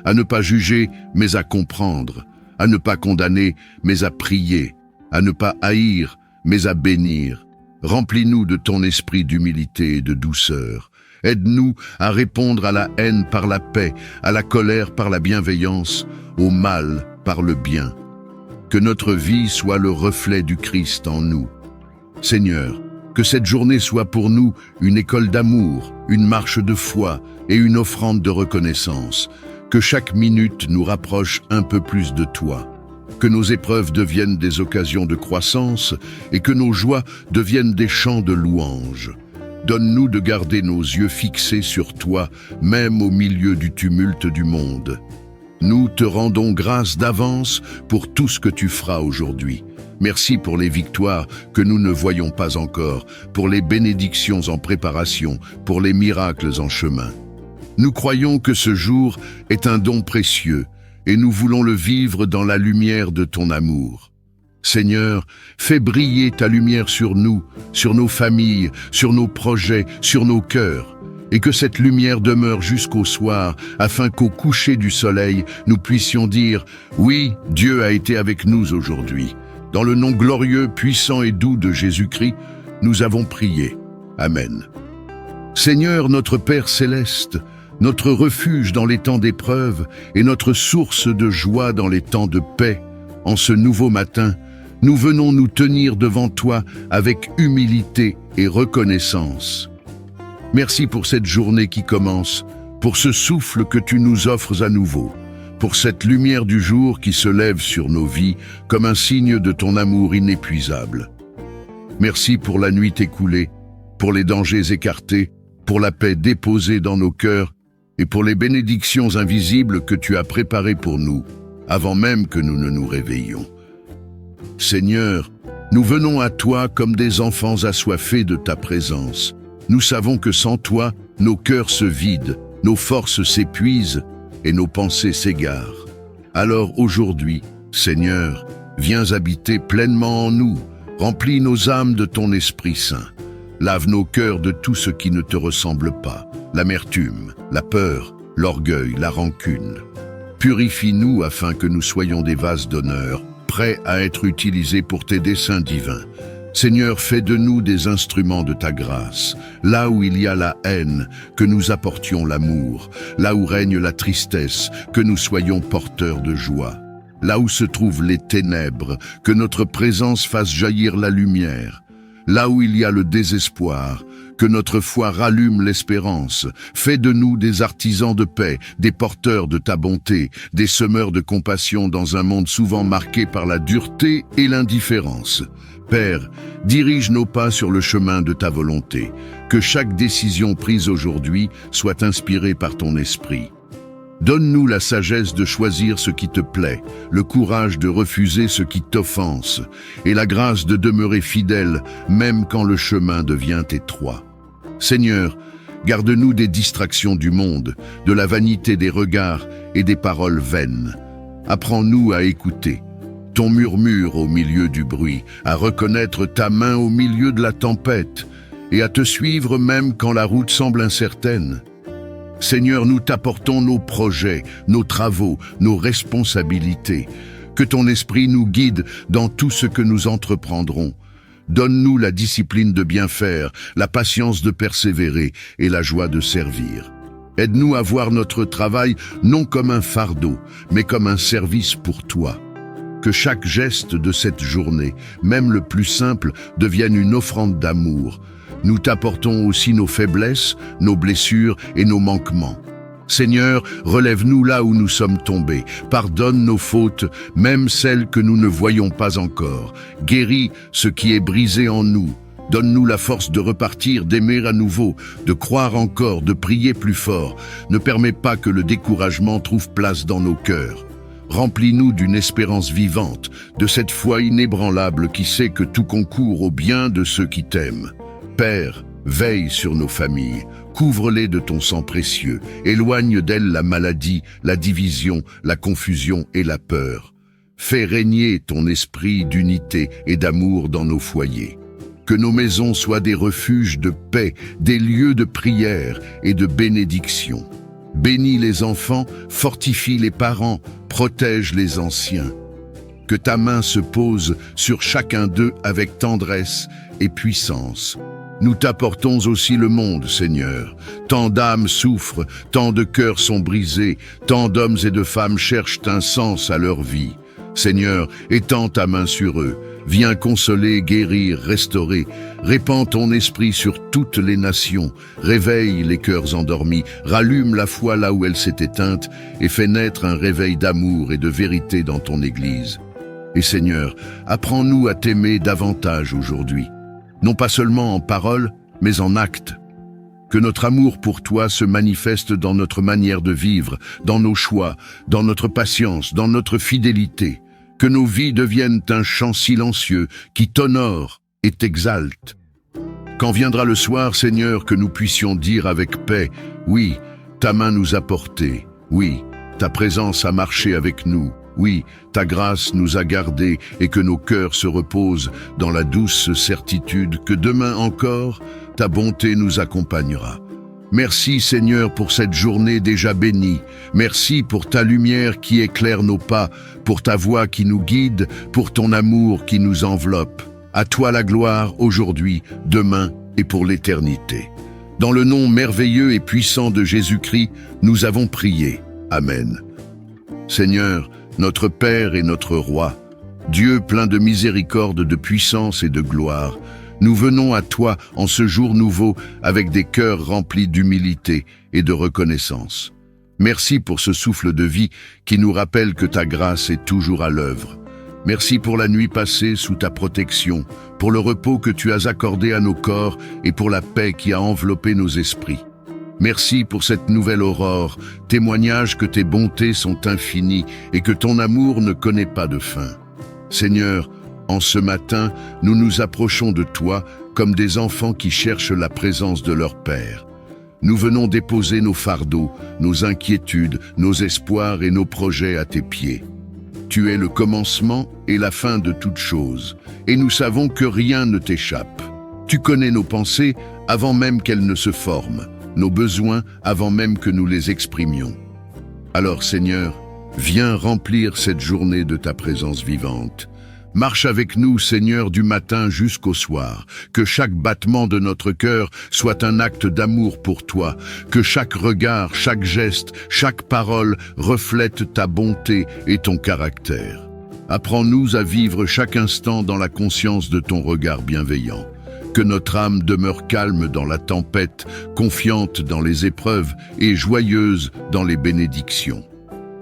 À ne pas juger mais à comprendre. À ne pas condamner mais à prier. À ne pas haïr mais à bénir. Remplis-nous de ton esprit d'humilité et de douceur. Aide-nous à répondre à la haine par la paix, à la colère par la bienveillance, au mal par le bien. Que notre vie soit le reflet du Christ en nous. Seigneur, que cette journée soit pour nous une école d'amour, une marche de foi et une offrande de reconnaissance. Que chaque minute nous rapproche un peu plus de toi. Que nos épreuves deviennent des occasions de croissance et que nos joies deviennent des chants de louange. Donne-nous de garder nos yeux fixés sur toi, même au milieu du tumulte du monde. Nous te rendons grâce d'avance pour tout ce que tu feras aujourd'hui. Merci pour les victoires que nous ne voyons pas encore, pour les bénédictions en préparation, pour les miracles en chemin. Nous croyons que ce jour est un don précieux, et nous voulons le vivre dans la lumière de ton amour. Seigneur, fais briller ta lumière sur nous, sur nos familles, sur nos projets, sur nos cœurs, et que cette lumière demeure jusqu'au soir, afin qu'au coucher du soleil, nous puissions dire « Oui, Dieu a été avec nous aujourd'hui. » Dans le nom glorieux, puissant et doux de Jésus-Christ, nous avons prié. Amen. Seigneur, notre Père céleste, notre refuge dans les temps d'épreuve et notre source de joie dans les temps de paix, en ce nouveau matin, nous venons nous tenir devant toi avec humilité et reconnaissance. Merci pour cette journée qui commence, pour ce souffle que tu nous offres à nouveau, pour cette lumière du jour qui se lève sur nos vies comme un signe de ton amour inépuisable. Merci pour la nuit écoulée, pour les dangers écartés, pour la paix déposée dans nos cœurs et pour les bénédictions invisibles que tu as préparées pour nous, avant même que nous ne nous réveillions. Seigneur, nous venons à toi comme des enfants assoiffés de ta présence. Nous savons que sans toi, nos cœurs se vident, nos forces s'épuisent et nos pensées s'égarent. Alors aujourd'hui, Seigneur, viens habiter pleinement en nous, remplis nos âmes de ton Esprit Saint. Lave nos cœurs de tout ce qui ne te ressemble pas, l'amertume, la peur, l'orgueil, la rancune. Purifie-nous afin que nous soyons des vases d'honneur, prêts à être utilisés pour tes desseins divins. Seigneur, fais de nous des instruments de ta grâce. Là où il y a la haine, que nous apportions l'amour. Là où règne la tristesse, que nous soyons porteurs de joie. Là où se trouvent les ténèbres, que notre présence fasse jaillir la lumière. Là où il y a le désespoir, que notre foi rallume l'espérance. Fais de nous des artisans de paix, des porteurs de ta bonté, des semeurs de compassion dans un monde souvent marqué par la dureté et l'indifférence. Père, dirige nos pas sur le chemin de ta volonté. Que chaque décision prise aujourd'hui soit inspirée par ton esprit. Donne-nous la sagesse de choisir ce qui te plaît, le courage de refuser ce qui t'offense, et la grâce de demeurer fidèle même quand le chemin devient étroit. Seigneur, garde-nous des distractions du monde, de la vanité des regards et des paroles vaines. Apprends-nous à écouter ton murmure au milieu du bruit, à reconnaître ta main au milieu de la tempête, et à te suivre même quand la route semble incertaine. Seigneur, nous t'apportons nos projets, nos travaux, nos responsabilités. Que ton esprit nous guide dans tout ce que nous entreprendrons. Donne-nous la discipline de bien faire, la patience de persévérer et la joie de servir. Aide-nous à voir notre travail non comme un fardeau, mais comme un service pour toi. Que chaque geste de cette journée, même le plus simple, devienne une offrande d'amour. Nous t'apportons aussi nos faiblesses, nos blessures et nos manquements. Seigneur, relève-nous là où nous sommes tombés. Pardonne nos fautes, même celles que nous ne voyons pas encore. Guéris ce qui est brisé en nous. Donne-nous la force de repartir, d'aimer à nouveau, de croire encore, de prier plus fort. Ne permets pas que le découragement trouve place dans nos cœurs. Remplis-nous d'une espérance vivante, de cette foi inébranlable qui sait que tout concourt au bien de ceux qui t'aiment. Père, veille sur nos familles, couvre-les de ton sang précieux, éloigne d'elles la maladie, la division, la confusion et la peur. Fais régner ton esprit d'unité et d'amour dans nos foyers. Que nos maisons soient des refuges de paix, des lieux de prière et de bénédiction. Bénis les enfants, fortifie les parents, protège les anciens. Que ta main se pose sur chacun d'eux avec tendresse et puissance. Nous t'apportons aussi le monde, Seigneur. Tant d'âmes souffrent, tant de cœurs sont brisés, tant d'hommes et de femmes cherchent un sens à leur vie. Seigneur, étends ta main sur eux. Viens consoler, guérir, restaurer. Répands ton esprit sur toutes les nations. Réveille les cœurs endormis. Rallume la foi là où elle s'est éteinte et fais naître un réveil d'amour et de vérité dans ton Église. Et Seigneur, apprends-nous à t'aimer davantage aujourd'hui. Non pas seulement en parole, mais en acte. Que notre amour pour toi se manifeste dans notre manière de vivre, dans nos choix, dans notre patience, dans notre fidélité. Que nos vies deviennent un chant silencieux qui t'honore et t'exalte. Quand viendra le soir, Seigneur, que nous puissions dire avec paix, oui, ta main nous a portés, oui, ta présence a marché avec nous. Oui, ta grâce nous a gardés et que nos cœurs se reposent dans la douce certitude que demain encore, ta bonté nous accompagnera. Merci Seigneur pour cette journée déjà bénie. Merci pour ta lumière qui éclaire nos pas, pour ta voix qui nous guide, pour ton amour qui nous enveloppe. À toi la gloire aujourd'hui, demain et pour l'éternité. Dans le nom merveilleux et puissant de Jésus-Christ, nous avons prié. Amen. Seigneur, notre Père et notre Roi, Dieu plein de miséricorde, de puissance et de gloire, nous venons à toi en ce jour nouveau avec des cœurs remplis d'humilité et de reconnaissance. Merci pour ce souffle de vie qui nous rappelle que ta grâce est toujours à l'œuvre. Merci pour la nuit passée sous ta protection, pour le repos que tu as accordé à nos corps et pour la paix qui a enveloppé nos esprits. Merci pour cette nouvelle aurore, témoignage que tes bontés sont infinies et que ton amour ne connaît pas de fin. Seigneur, en ce matin, nous nous approchons de toi comme des enfants qui cherchent la présence de leur Père. Nous venons déposer nos fardeaux, nos inquiétudes, nos espoirs et nos projets à tes pieds. Tu es le commencement et la fin de toutes choses, et nous savons que rien ne t'échappe. Tu connais nos pensées avant même qu'elles ne se forment, nos besoins avant même que nous les exprimions. Alors Seigneur, viens remplir cette journée de ta présence vivante. Marche avec nous, Seigneur, du matin jusqu'au soir. Que chaque battement de notre cœur soit un acte d'amour pour toi. Que chaque regard, chaque geste, chaque parole reflète ta bonté et ton caractère. Apprends-nous à vivre chaque instant dans la conscience de ton regard bienveillant. Que notre âme demeure calme dans la tempête, confiante dans les épreuves et joyeuse dans les bénédictions.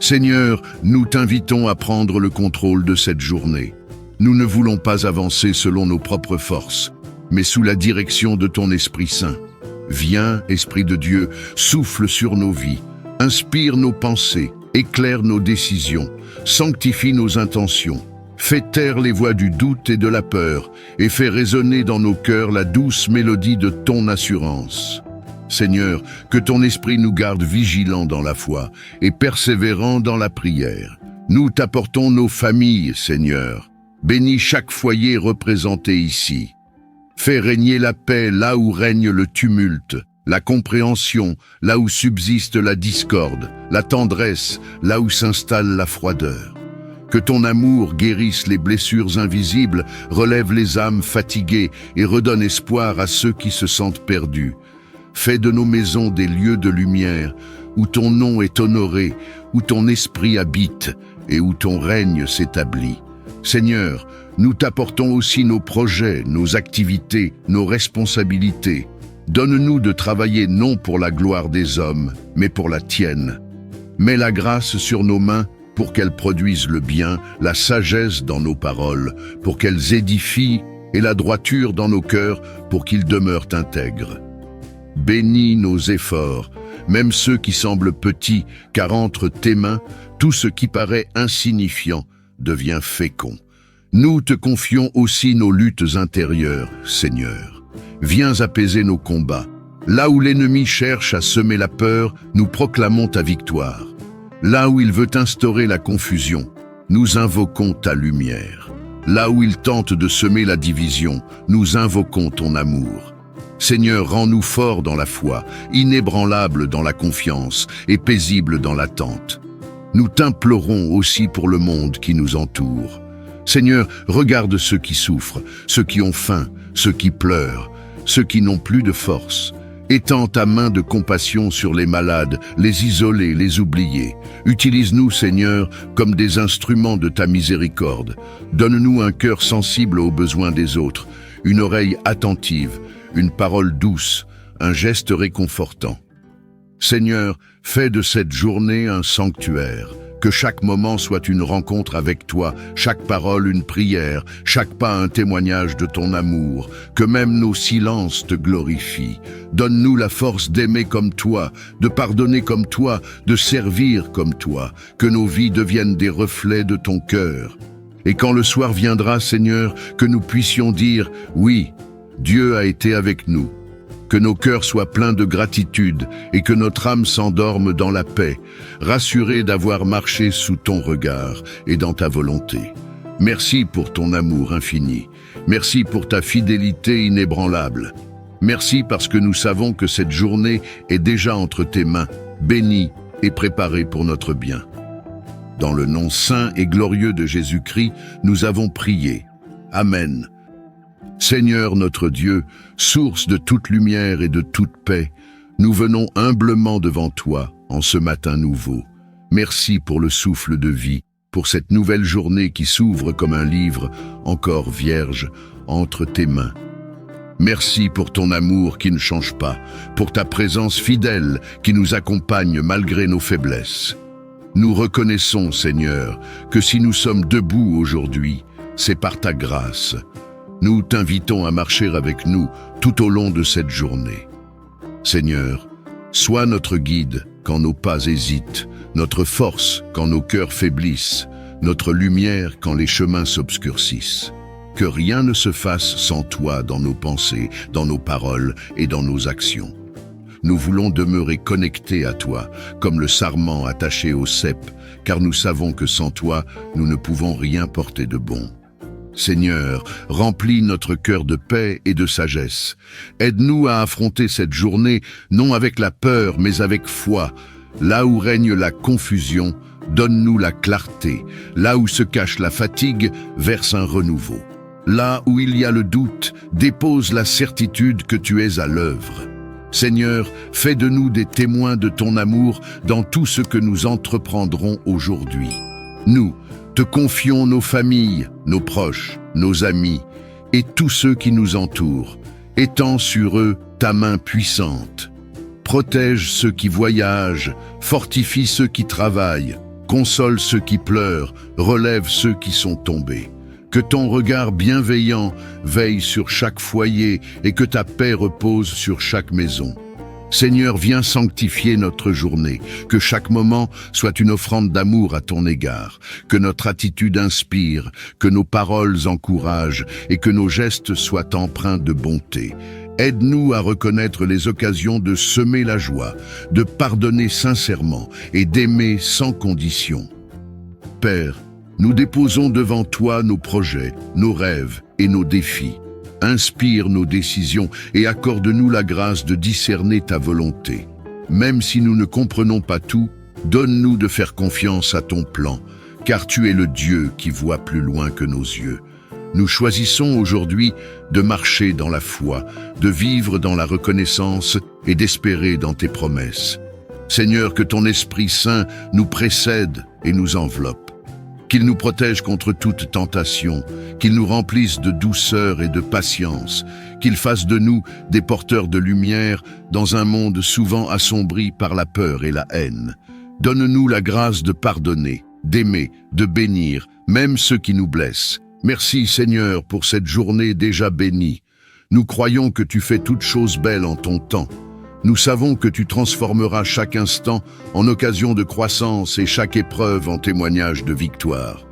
Seigneur, nous t'invitons à prendre le contrôle de cette journée. Nous ne voulons pas avancer selon nos propres forces, mais sous la direction de ton Esprit Saint. Viens, Esprit de Dieu, souffle sur nos vies, inspire nos pensées, éclaire nos décisions, sanctifie nos intentions, fais taire les voix du doute et de la peur, et fais résonner dans nos cœurs la douce mélodie de ton assurance. Seigneur, que ton Esprit nous garde vigilants dans la foi et persévérants dans la prière. Nous t'apportons nos familles, Seigneur. Bénis chaque foyer représenté ici. Fais régner la paix là où règne le tumulte, la compréhension là où subsiste la discorde, la tendresse là où s'installe la froideur. Que ton amour guérisse les blessures invisibles, relève les âmes fatiguées et redonne espoir à ceux qui se sentent perdus. Fais de nos maisons des lieux de lumière, où ton nom est honoré, où ton esprit habite et où ton règne s'établit. Seigneur, nous t'apportons aussi nos projets, nos activités, nos responsabilités. Donne-nous de travailler non pour la gloire des hommes, mais pour la tienne. Mets la grâce sur nos mains pour qu'elles produisent le bien, la sagesse dans nos paroles, pour qu'elles édifient, et la droiture dans nos cœurs pour qu'ils demeurent intègres. Bénis nos efforts, même ceux qui semblent petits, car entre tes mains, tout ce qui paraît insignifiant devient fécond. Nous te confions aussi nos luttes intérieures, Seigneur. Viens apaiser nos combats. Là où l'ennemi cherche à semer la peur, nous proclamons ta victoire. Là où il veut instaurer la confusion, nous invoquons ta lumière. Là où il tente de semer la division, nous invoquons ton amour. Seigneur, rends-nous forts dans la foi, inébranlables dans la confiance et paisibles dans l'attente. Nous t'implorons aussi pour le monde qui nous entoure. Seigneur, regarde ceux qui souffrent, ceux qui ont faim, ceux qui pleurent, ceux qui n'ont plus de force. Étends ta main de compassion sur les malades, les isolés, les oubliés. Utilise-nous, Seigneur, comme des instruments de ta miséricorde. Donne-nous un cœur sensible aux besoins des autres, une oreille attentive, une parole douce, un geste réconfortant. Seigneur, fais de cette journée un sanctuaire, que chaque moment soit une rencontre avec toi, chaque parole une prière, chaque pas un témoignage de ton amour, que même nos silences te glorifient. Donne-nous la force d'aimer comme toi, de pardonner comme toi, de servir comme toi, que nos vies deviennent des reflets de ton cœur. Et quand le soir viendra, Seigneur, que nous puissions dire « Oui, Dieu a été avec nous ». Que nos cœurs soient pleins de gratitude et que notre âme s'endorme dans la paix, rassurée d'avoir marché sous ton regard et dans ta volonté. Merci pour ton amour infini. Merci pour ta fidélité inébranlable. Merci parce que nous savons que cette journée est déjà entre tes mains, bénie et préparée pour notre bien. Dans le nom saint et glorieux de Jésus-Christ, nous avons prié. Amen. Seigneur notre Dieu, source de toute lumière et de toute paix, nous venons humblement devant toi en ce matin nouveau. Merci pour le souffle de vie, pour cette nouvelle journée qui s'ouvre comme un livre, encore vierge, entre tes mains. Merci pour ton amour qui ne change pas, pour ta présence fidèle qui nous accompagne malgré nos faiblesses. Nous reconnaissons, Seigneur, que si nous sommes debout aujourd'hui, c'est par ta grâce. Nous t'invitons à marcher avec nous tout au long de cette journée. Seigneur, sois notre guide quand nos pas hésitent, notre force quand nos cœurs faiblissent, notre lumière quand les chemins s'obscurcissent. Que rien ne se fasse sans toi dans nos pensées, dans nos paroles et dans nos actions. Nous voulons demeurer connectés à toi, comme le sarment attaché au cep, car nous savons que sans toi, nous ne pouvons rien porter de bon. Seigneur, remplis notre cœur de paix et de sagesse. Aide-nous à affronter cette journée, non avec la peur, mais avec foi. Là où règne la confusion, donne-nous la clarté. Là où se cache la fatigue, verse un renouveau. Là où il y a le doute, dépose la certitude que tu es à l'œuvre. Seigneur, fais de nous des témoins de ton amour dans tout ce que nous entreprendrons aujourd'hui. Nous, te confions nos familles, nos proches, nos amis et tous ceux qui nous entourent. Étends sur eux ta main puissante. Protège ceux qui voyagent, fortifie ceux qui travaillent, console ceux qui pleurent, relève ceux qui sont tombés. Que ton regard bienveillant veille sur chaque foyer et que ta paix repose sur chaque maison. Seigneur, viens sanctifier notre journée, que chaque moment soit une offrande d'amour à ton égard, que notre attitude inspire, que nos paroles encouragent et que nos gestes soient empreints de bonté. Aide-nous à reconnaître les occasions de semer la joie, de pardonner sincèrement et d'aimer sans condition. Père, nous déposons devant toi nos projets, nos rêves et nos défis. Inspire nos décisions et accorde-nous la grâce de discerner ta volonté. Même si nous ne comprenons pas tout, donne-nous de faire confiance à ton plan, car tu es le Dieu qui voit plus loin que nos yeux. Nous choisissons aujourd'hui de marcher dans la foi, de vivre dans la reconnaissance et d'espérer dans tes promesses. Seigneur, que ton Esprit Saint nous précède et nous enveloppe. Qu'il nous protège contre toute tentation, qu'il nous remplisse de douceur et de patience, qu'il fasse de nous des porteurs de lumière dans un monde souvent assombri par la peur et la haine. Donne-nous la grâce de pardonner, d'aimer, de bénir, même ceux qui nous blessent. Merci Seigneur pour cette journée déjà bénie. Nous croyons que tu fais toutes choses belles en ton temps. Nous savons que tu transformeras chaque instant en occasion de croissance et chaque épreuve en témoignage de victoire.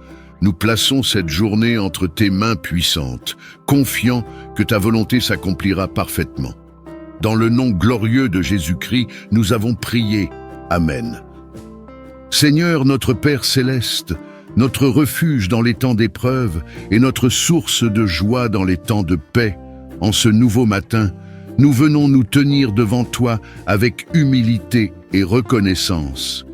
Nous plaçons cette journée entre tes mains puissantes, confiants que ta volonté s'accomplira parfaitement. Dans le nom glorieux de Jésus-Christ, nous avons prié. Amen. Seigneur notre Père céleste, notre refuge dans les temps d'épreuve et notre source de joie dans les temps de paix, en ce nouveau matin, nous venons nous tenir devant toi avec humilité et reconnaissance.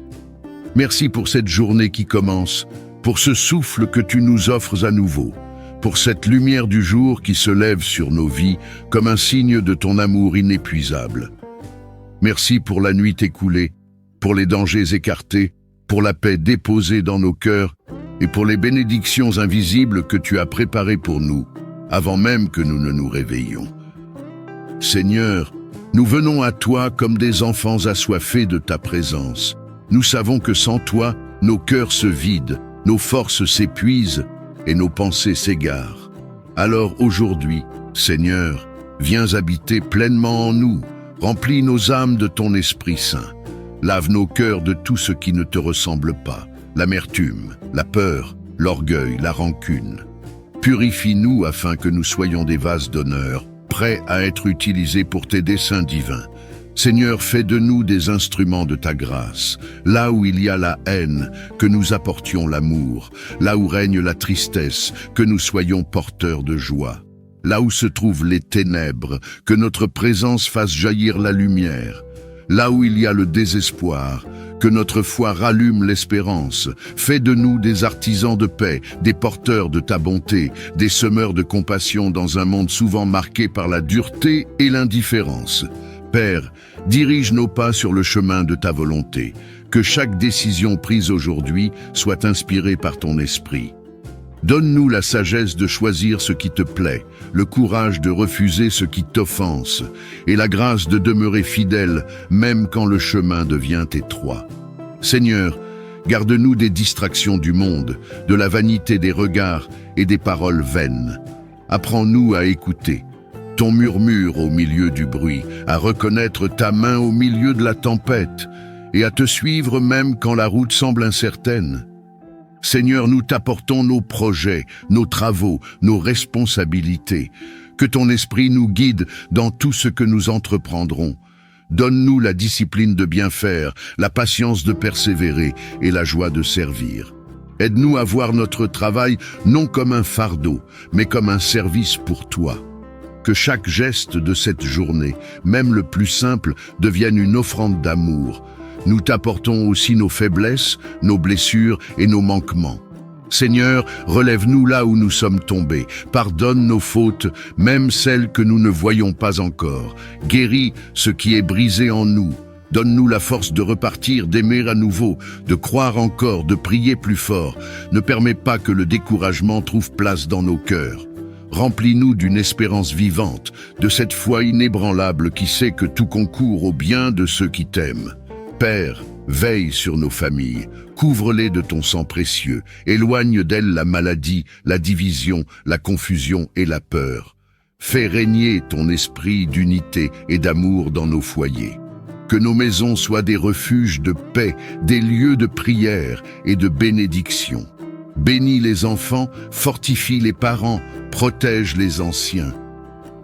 Merci pour cette journée qui commence, pour ce souffle que tu nous offres à nouveau, pour cette lumière du jour qui se lève sur nos vies comme un signe de ton amour inépuisable. Merci pour la nuit écoulée, pour les dangers écartés, pour la paix déposée dans nos cœurs et pour les bénédictions invisibles que tu as préparées pour nous, avant même que nous ne nous réveillions. Seigneur, nous venons à toi comme des enfants assoiffés de ta présence. Nous savons que sans toi, nos cœurs se vident, nos forces s'épuisent et nos pensées s'égarent. Alors aujourd'hui, Seigneur, viens habiter pleinement en nous, remplis nos âmes de ton Esprit Saint. Lave nos cœurs de tout ce qui ne te ressemble pas, l'amertume, la peur, l'orgueil, la rancune. Purifie-nous afin que nous soyons des vases d'honneur, prêts à être utilisés pour tes desseins divins. Seigneur, fais de nous des instruments de ta grâce. Là où il y a la haine, que nous apportions l'amour. Là où règne la tristesse, que nous soyons porteurs de joie. Là où se trouvent les ténèbres, que notre présence fasse jaillir la lumière. Là où il y a le désespoir, que notre foi rallume l'espérance. Fais de nous des artisans de paix, des porteurs de ta bonté, des semeurs de compassion dans un monde souvent marqué par la dureté et l'indifférence. Père, dirige nos pas sur le chemin de ta volonté. Que chaque décision prise aujourd'hui soit inspirée par ton esprit. Donne-nous la sagesse de choisir ce qui te plaît, le courage de refuser ce qui t'offense, et la grâce de demeurer fidèle même quand le chemin devient étroit. Seigneur, garde-nous des distractions du monde, de la vanité des regards et des paroles vaines. Apprends-nous à écouter ton murmure au milieu du bruit, à reconnaître ta main au milieu de la tempête, et à te suivre même quand la route semble incertaine. Seigneur, nous t'apportons nos projets, nos travaux, nos responsabilités. Que ton esprit nous guide dans tout ce que nous entreprendrons. Donne-nous la discipline de bien faire, la patience de persévérer et la joie de servir. Aide-nous à voir notre travail non comme un fardeau, mais comme un service pour toi. Que chaque geste de cette journée, même le plus simple, devienne une offrande d'amour. Nous t'apportons aussi nos faiblesses, nos blessures et nos manquements. Seigneur, relève-nous là où nous sommes tombés. Pardonne nos fautes, même celles que nous ne voyons pas encore. Guéris ce qui est brisé en nous. Donne-nous la force de repartir, d'aimer à nouveau, de croire encore, de prier plus fort. Ne permets pas que le découragement trouve place dans nos cœurs. Remplis-nous d'une espérance vivante, de cette foi inébranlable qui sait que tout concourt au bien de ceux qui t'aiment. Père, veille sur nos familles, couvre-les de ton sang précieux, éloigne d'elles la maladie, la division, la confusion et la peur. Fais régner ton esprit d'unité et d'amour dans nos foyers. Que nos maisons soient des refuges de paix, des lieux de prière et de bénédiction. Bénis les enfants, fortifie les parents, protège les anciens.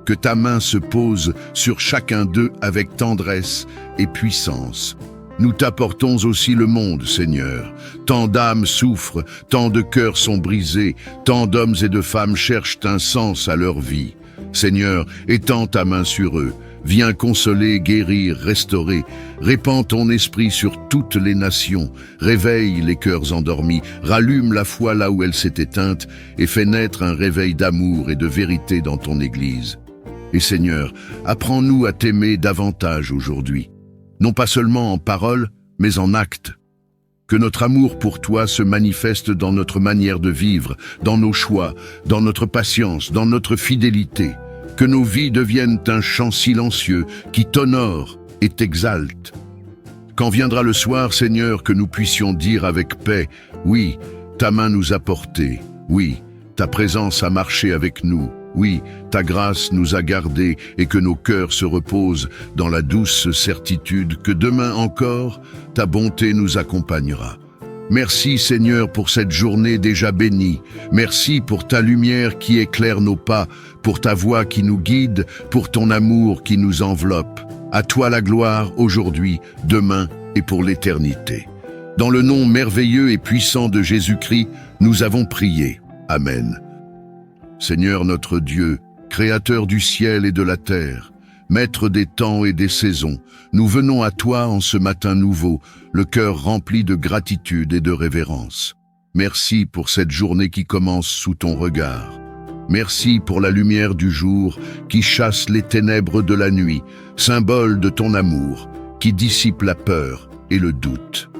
Que ta main se pose sur chacun d'eux avec tendresse et puissance. Nous t'apportons aussi le monde, Seigneur. Tant d'âmes souffrent, tant de cœurs sont brisés, tant d'hommes et de femmes cherchent un sens à leur vie. Seigneur, étends ta main sur eux. Viens consoler, guérir, restaurer. Répands ton esprit sur toutes les nations. Réveille les cœurs endormis. Rallume la foi là où elle s'est éteinte et fais naître un réveil d'amour et de vérité dans ton Église. Et Seigneur, apprends-nous à t'aimer davantage aujourd'hui. Non pas seulement en parole, mais en acte. Que notre amour pour toi se manifeste dans notre manière de vivre, dans nos choix, dans notre patience, dans notre fidélité. Que nos vies deviennent un chant silencieux qui t'honore et t'exalte. Quand viendra le soir, Seigneur, que nous puissions dire avec paix, oui, ta main nous a portés, oui, ta présence a marché avec nous, oui, ta grâce nous a gardés et que nos cœurs se reposent dans la douce certitude que demain encore, ta bonté nous accompagnera. Merci Seigneur pour cette journée déjà bénie. Merci pour ta lumière qui éclaire nos pas, pour ta voix qui nous guide, pour ton amour qui nous enveloppe. À toi la gloire aujourd'hui, demain et pour l'éternité. Dans le nom merveilleux et puissant de Jésus-Christ, nous avons prié. Amen. Seigneur notre Dieu, Créateur du ciel et de la terre, Maître des temps et des saisons, nous venons à toi en ce matin nouveau, le cœur rempli de gratitude et de révérence. Merci pour cette journée qui commence sous ton regard. Merci pour la lumière du jour qui chasse les ténèbres de la nuit, symbole de ton amour, qui dissipe la peur et le doute.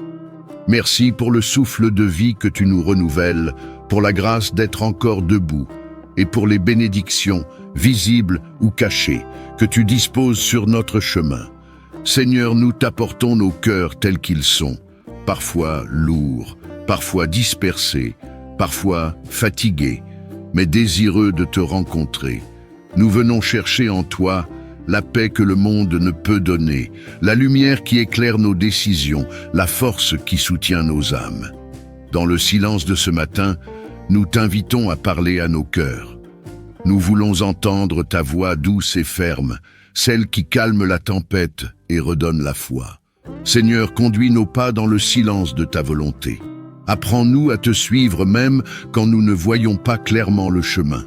Merci pour le souffle de vie que tu nous renouvelles, pour la grâce d'être encore debout, et pour les bénédictions, visibles ou cachées, que tu disposes sur notre chemin. Seigneur, nous t'apportons nos cœurs tels qu'ils sont, parfois lourds, parfois dispersés, parfois fatigués, mais désireux de te rencontrer. Nous venons chercher en toi la paix que le monde ne peut donner, la lumière qui éclaire nos décisions, la force qui soutient nos âmes. Dans le silence de ce matin, nous t'invitons à parler à nos cœurs. Nous voulons entendre ta voix douce et ferme, celle qui calme la tempête et redonne la foi. Seigneur, conduis nos pas dans le silence de ta volonté. Apprends-nous à te suivre même quand nous ne voyons pas clairement le chemin.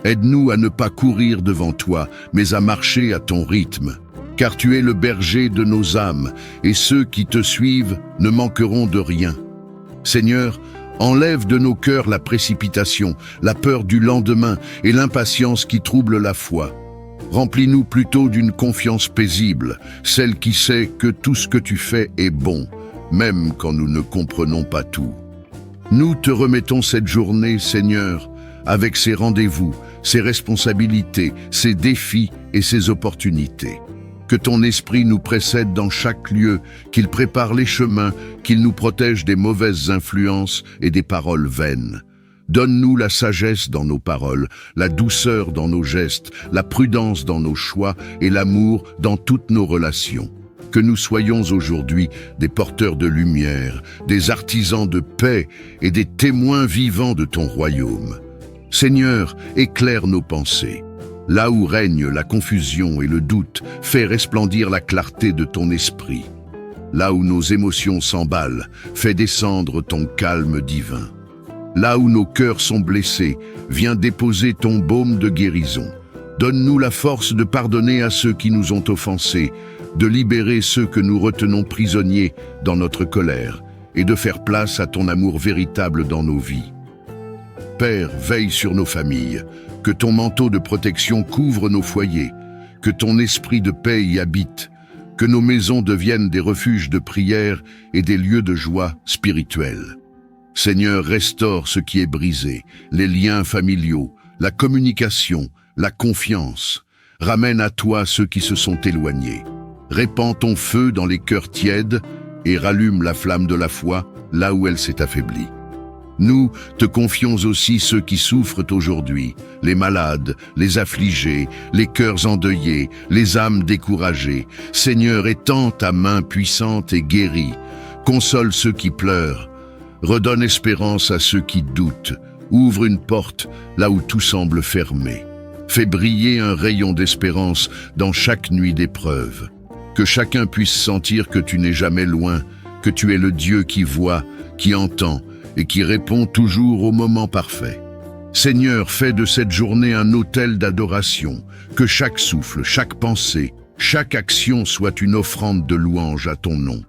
Aide-nous à ne pas courir devant toi, mais à marcher à ton rythme. Car tu es le berger de nos âmes, et ceux qui te suivent ne manqueront de rien. Seigneur, enlève de nos cœurs la précipitation, la peur du lendemain et l'impatience qui trouble la foi. Remplis-nous plutôt d'une confiance paisible, celle qui sait que tout ce que tu fais est bon, même quand nous ne comprenons pas tout. Nous te remettons cette journée, Seigneur, avec ses rendez-vous, ses responsabilités, ses défis et ses opportunités. Que ton esprit nous précède dans chaque lieu, qu'il prépare les chemins, qu'il nous protège des mauvaises influences et des paroles vaines. Donne-nous la sagesse dans nos paroles, la douceur dans nos gestes, la prudence dans nos choix et l'amour dans toutes nos relations. Que nous soyons aujourd'hui des porteurs de lumière, des artisans de paix et des témoins vivants de ton royaume. Seigneur, éclaire nos pensées. Là où règne la confusion et le doute, fais resplendir la clarté de ton esprit. Là où nos émotions s'emballent, fais descendre ton calme divin. Là où nos cœurs sont blessés, viens déposer ton baume de guérison. Donne-nous la force de pardonner à ceux qui nous ont offensés, de libérer ceux que nous retenons prisonniers dans notre colère et de faire place à ton amour véritable dans nos vies. Père, veille sur nos familles, que ton manteau de protection couvre nos foyers, que ton esprit de paix y habite, que nos maisons deviennent des refuges de prière et des lieux de joie spirituelle. Seigneur, restaure ce qui est brisé, les liens familiaux, la communication, la confiance. Ramène à toi ceux qui se sont éloignés. Répands ton feu dans les cœurs tièdes et rallume la flamme de la foi là où elle s'est affaiblie. Nous te confions aussi ceux qui souffrent aujourd'hui, les malades, les affligés, les cœurs endeuillés, les âmes découragées. Seigneur, étends ta main puissante et guéris. Console ceux qui pleurent. Redonne espérance à ceux qui doutent. Ouvre une porte là où tout semble fermé. Fais briller un rayon d'espérance dans chaque nuit d'épreuve. Que chacun puisse sentir que tu n'es jamais loin, que tu es le Dieu qui voit, qui entend, et qui répond toujours au moment parfait. Seigneur, fais de cette journée un autel d'adoration, que chaque souffle, chaque pensée, chaque action soit une offrande de louange à ton nom.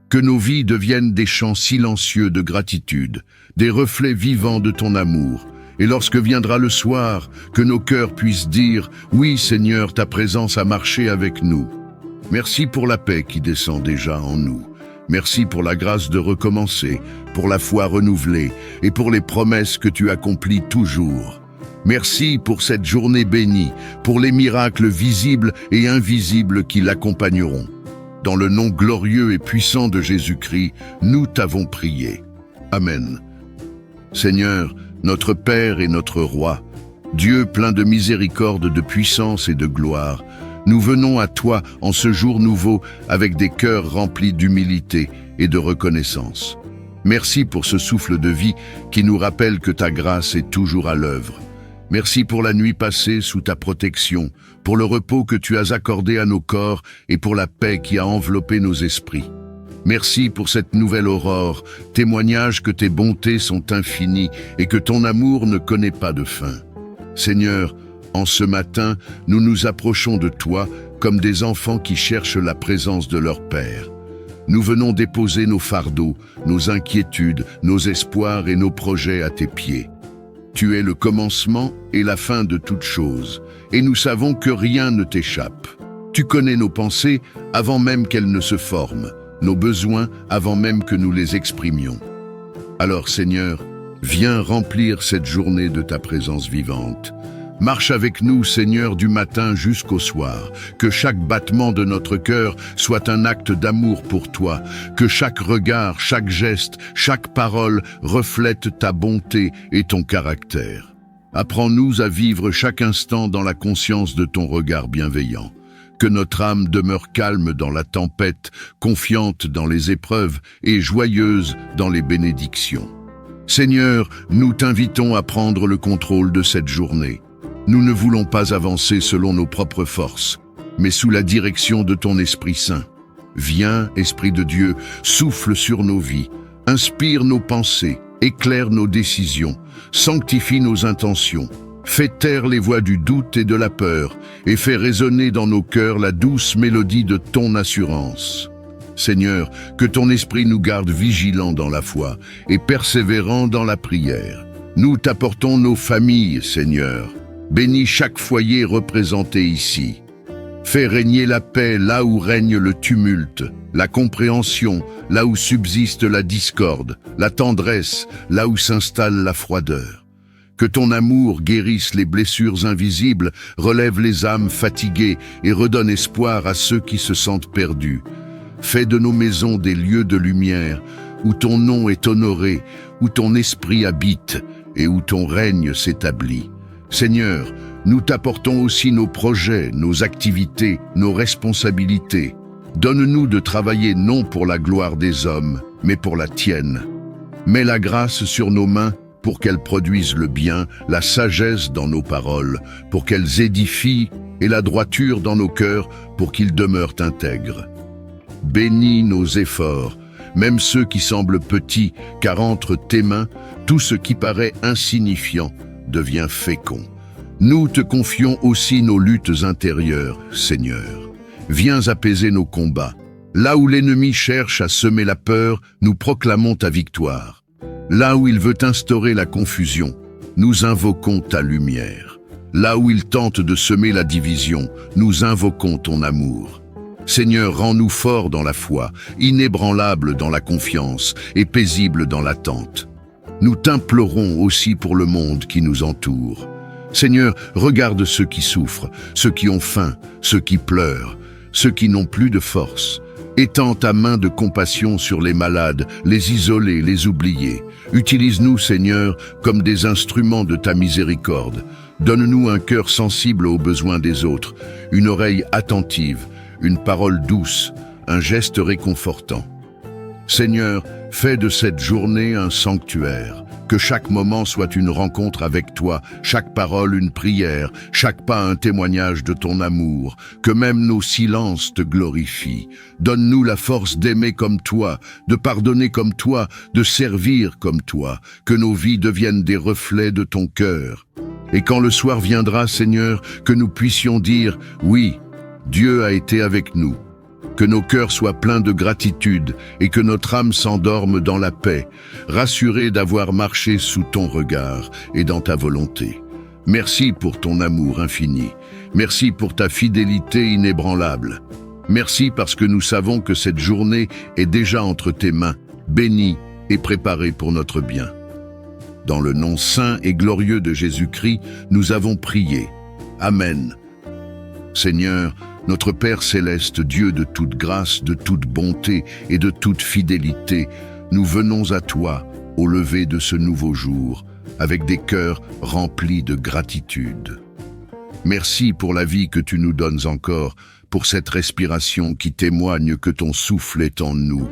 Que nos vies deviennent des chants silencieux de gratitude, des reflets vivants de ton amour, et lorsque viendra le soir, que nos cœurs puissent dire « Oui, Seigneur, ta présence a marché avec nous ». Merci pour la paix qui descend déjà en nous. Merci pour la grâce de recommencer, pour la foi renouvelée et pour les promesses que tu accomplis toujours. Merci pour cette journée bénie, pour les miracles visibles et invisibles qui l'accompagneront. Dans le nom glorieux et puissant de Jésus-Christ, nous t'avons prié. Amen. Seigneur, notre Père et notre Roi, Dieu plein de miséricorde, de puissance et de gloire, nous venons à toi en ce jour nouveau avec des cœurs remplis d'humilité et de reconnaissance. Merci pour ce souffle de vie qui nous rappelle que ta grâce est toujours à l'œuvre. Merci pour la nuit passée sous ta protection, pour le repos que tu as accordé à nos corps et pour la paix qui a enveloppé nos esprits. Merci pour cette nouvelle aurore, témoignage que tes bontés sont infinies et que ton amour ne connaît pas de fin. Seigneur, en ce matin, nous nous approchons de toi comme des enfants qui cherchent la présence de leur Père. Nous venons déposer nos fardeaux, nos inquiétudes, nos espoirs et nos projets à tes pieds. Tu es le commencement et la fin de toutes choses, et nous savons que rien ne t'échappe. Tu connais nos pensées avant même qu'elles ne se forment, nos besoins avant même que nous les exprimions. Alors Seigneur, viens remplir cette journée de ta présence vivante. Marche avec nous, Seigneur, du matin jusqu'au soir. Que chaque battement de notre cœur soit un acte d'amour pour toi. Que chaque regard, chaque geste, chaque parole reflète ta bonté et ton caractère. Apprends-nous à vivre chaque instant dans la conscience de ton regard bienveillant. Que notre âme demeure calme dans la tempête, confiante dans les épreuves et joyeuse dans les bénédictions. Seigneur, nous t'invitons à prendre le contrôle de cette journée. Nous ne voulons pas avancer selon nos propres forces, mais sous la direction de ton Esprit Saint. Viens, Esprit de Dieu, souffle sur nos vies, inspire nos pensées, éclaire nos décisions, sanctifie nos intentions, fais taire les voix du doute et de la peur, et fais résonner dans nos cœurs la douce mélodie de ton assurance. Seigneur, que ton Esprit nous garde vigilants dans la foi et persévérants dans la prière. Nous t'apportons nos familles, Seigneur. Bénis chaque foyer représenté ici. Fais régner la paix là où règne le tumulte, la compréhension là où subsiste la discorde, la tendresse là où s'installe la froideur. Que ton amour guérisse les blessures invisibles, relève les âmes fatiguées et redonne espoir à ceux qui se sentent perdus. Fais de nos maisons des lieux de lumière, où ton nom est honoré, où ton esprit habite et où ton règne s'établit. Seigneur, nous t'apportons aussi nos projets, nos activités, nos responsabilités. Donne-nous de travailler non pour la gloire des hommes, mais pour la tienne. Mets la grâce sur nos mains pour qu'elles produisent le bien, la sagesse dans nos paroles, pour qu'elles édifient, et la droiture dans nos cœurs pour qu'ils demeurent intègres. Bénis nos efforts, même ceux qui semblent petits, car entre tes mains, tout ce qui paraît insignifiant devient fécond. Nous te confions aussi nos luttes intérieures, Seigneur. Viens apaiser nos combats. Là où l'ennemi cherche à semer la peur, nous proclamons ta victoire. Là où il veut instaurer la confusion, nous invoquons ta lumière. Là où il tente de semer la division, nous invoquons ton amour. Seigneur, rends-nous forts dans la foi, inébranlables dans la confiance et paisibles dans l'attente. Nous t'implorons aussi pour le monde qui nous entoure. Seigneur, regarde ceux qui souffrent, ceux qui ont faim, ceux qui pleurent, ceux qui n'ont plus de force. Étends ta main de compassion sur les malades, les isolés, les oubliés. Utilise-nous, Seigneur, comme des instruments de ta miséricorde. Donne-nous un cœur sensible aux besoins des autres, une oreille attentive, une parole douce, un geste réconfortant. Seigneur, fais de cette journée un sanctuaire, que chaque moment soit une rencontre avec toi, chaque parole une prière, chaque pas un témoignage de ton amour, que même nos silences te glorifient. Donne-nous la force d'aimer comme toi, de pardonner comme toi, de servir comme toi, que nos vies deviennent des reflets de ton cœur. Et quand le soir viendra, Seigneur, que nous puissions dire « Oui, Dieu a été avec nous ». Que nos cœurs soient pleins de gratitude et que notre âme s'endorme dans la paix, rassurée d'avoir marché sous ton regard et dans ta volonté. Merci pour ton amour infini. Merci pour ta fidélité inébranlable. Merci parce que nous savons que cette journée est déjà entre tes mains, bénie et préparée pour notre bien. Dans le nom saint et glorieux de Jésus-Christ, nous avons prié. Amen. Seigneur, notre Père céleste, Dieu de toute grâce, de toute bonté et de toute fidélité, nous venons à toi au lever de ce nouveau jour, avec des cœurs remplis de gratitude. Merci pour la vie que tu nous donnes encore, pour cette respiration qui témoigne que ton souffle est en nous.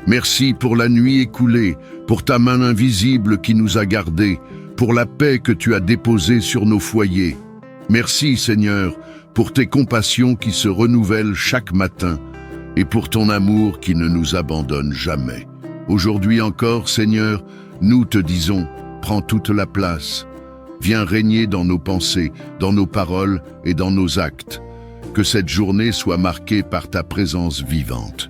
Merci pour la nuit écoulée, pour ta main invisible qui nous a gardés, pour la paix que tu as déposée sur nos foyers. Merci, Seigneur, pour tes compassions qui se renouvellent chaque matin et pour ton amour qui ne nous abandonne jamais. Aujourd'hui encore, Seigneur, nous te disons, prends toute la place. Viens régner dans nos pensées, dans nos paroles et dans nos actes. Que cette journée soit marquée par ta présence vivante.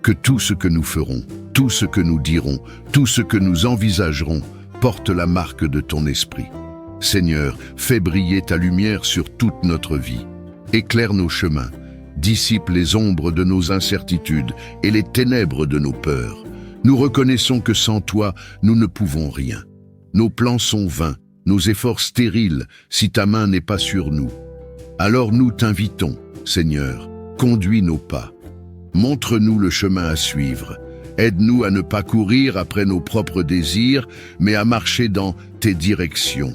Que tout ce que nous ferons, tout ce que nous dirons, tout ce que nous envisagerons porte la marque de ton esprit. Seigneur, fais briller ta lumière sur toute notre vie. Éclaire nos chemins, dissipe les ombres de nos incertitudes et les ténèbres de nos peurs. Nous reconnaissons que sans toi, nous ne pouvons rien. Nos plans sont vains, nos efforts stériles, si ta main n'est pas sur nous. Alors nous t'invitons, Seigneur, conduis nos pas. Montre-nous le chemin à suivre. Aide-nous à ne pas courir après nos propres désirs, mais à marcher dans tes directions.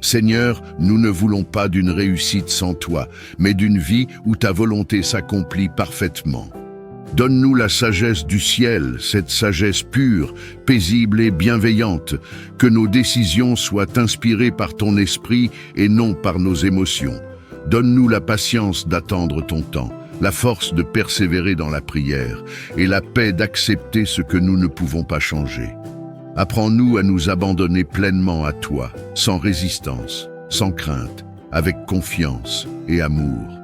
Seigneur, nous ne voulons pas d'une réussite sans toi, mais d'une vie où ta volonté s'accomplit parfaitement. Donne-nous la sagesse du ciel, cette sagesse pure, paisible et bienveillante, que nos décisions soient inspirées par ton esprit et non par nos émotions. Donne-nous la patience d'attendre ton temps, la force de persévérer dans la prière et la paix d'accepter ce que nous ne pouvons pas changer. Apprends-nous à nous abandonner pleinement à toi, sans résistance, sans crainte, avec confiance et amour.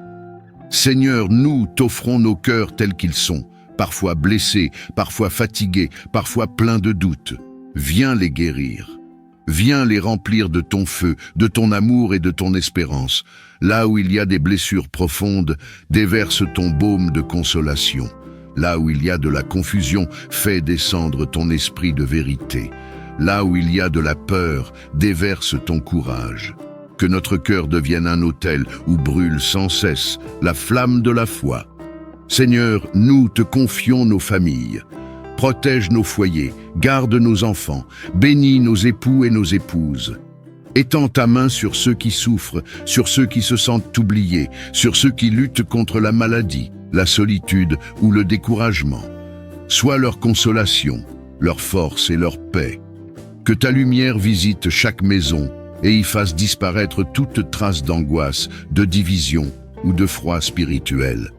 Seigneur, nous t'offrons nos cœurs tels qu'ils sont, parfois blessés, parfois fatigués, parfois pleins de doutes. Viens les guérir. Viens les remplir de ton feu, de ton amour et de ton espérance. Là où il y a des blessures profondes, déverse ton baume de consolation. Là où il y a de la confusion, fais descendre ton esprit de vérité. Là où il y a de la peur, déverse ton courage. Que notre cœur devienne un autel où brûle sans cesse la flamme de la foi. Seigneur, nous te confions nos familles. Protège nos foyers, garde nos enfants, bénis nos époux et nos épouses. Étends ta main sur ceux qui souffrent, sur ceux qui se sentent oubliés, sur ceux qui luttent contre la maladie, la solitude ou le découragement. Sois leur consolation, leur force et leur paix. Que ta lumière visite chaque maison et y fasse disparaître toute trace d'angoisse, de division ou de froid spirituel.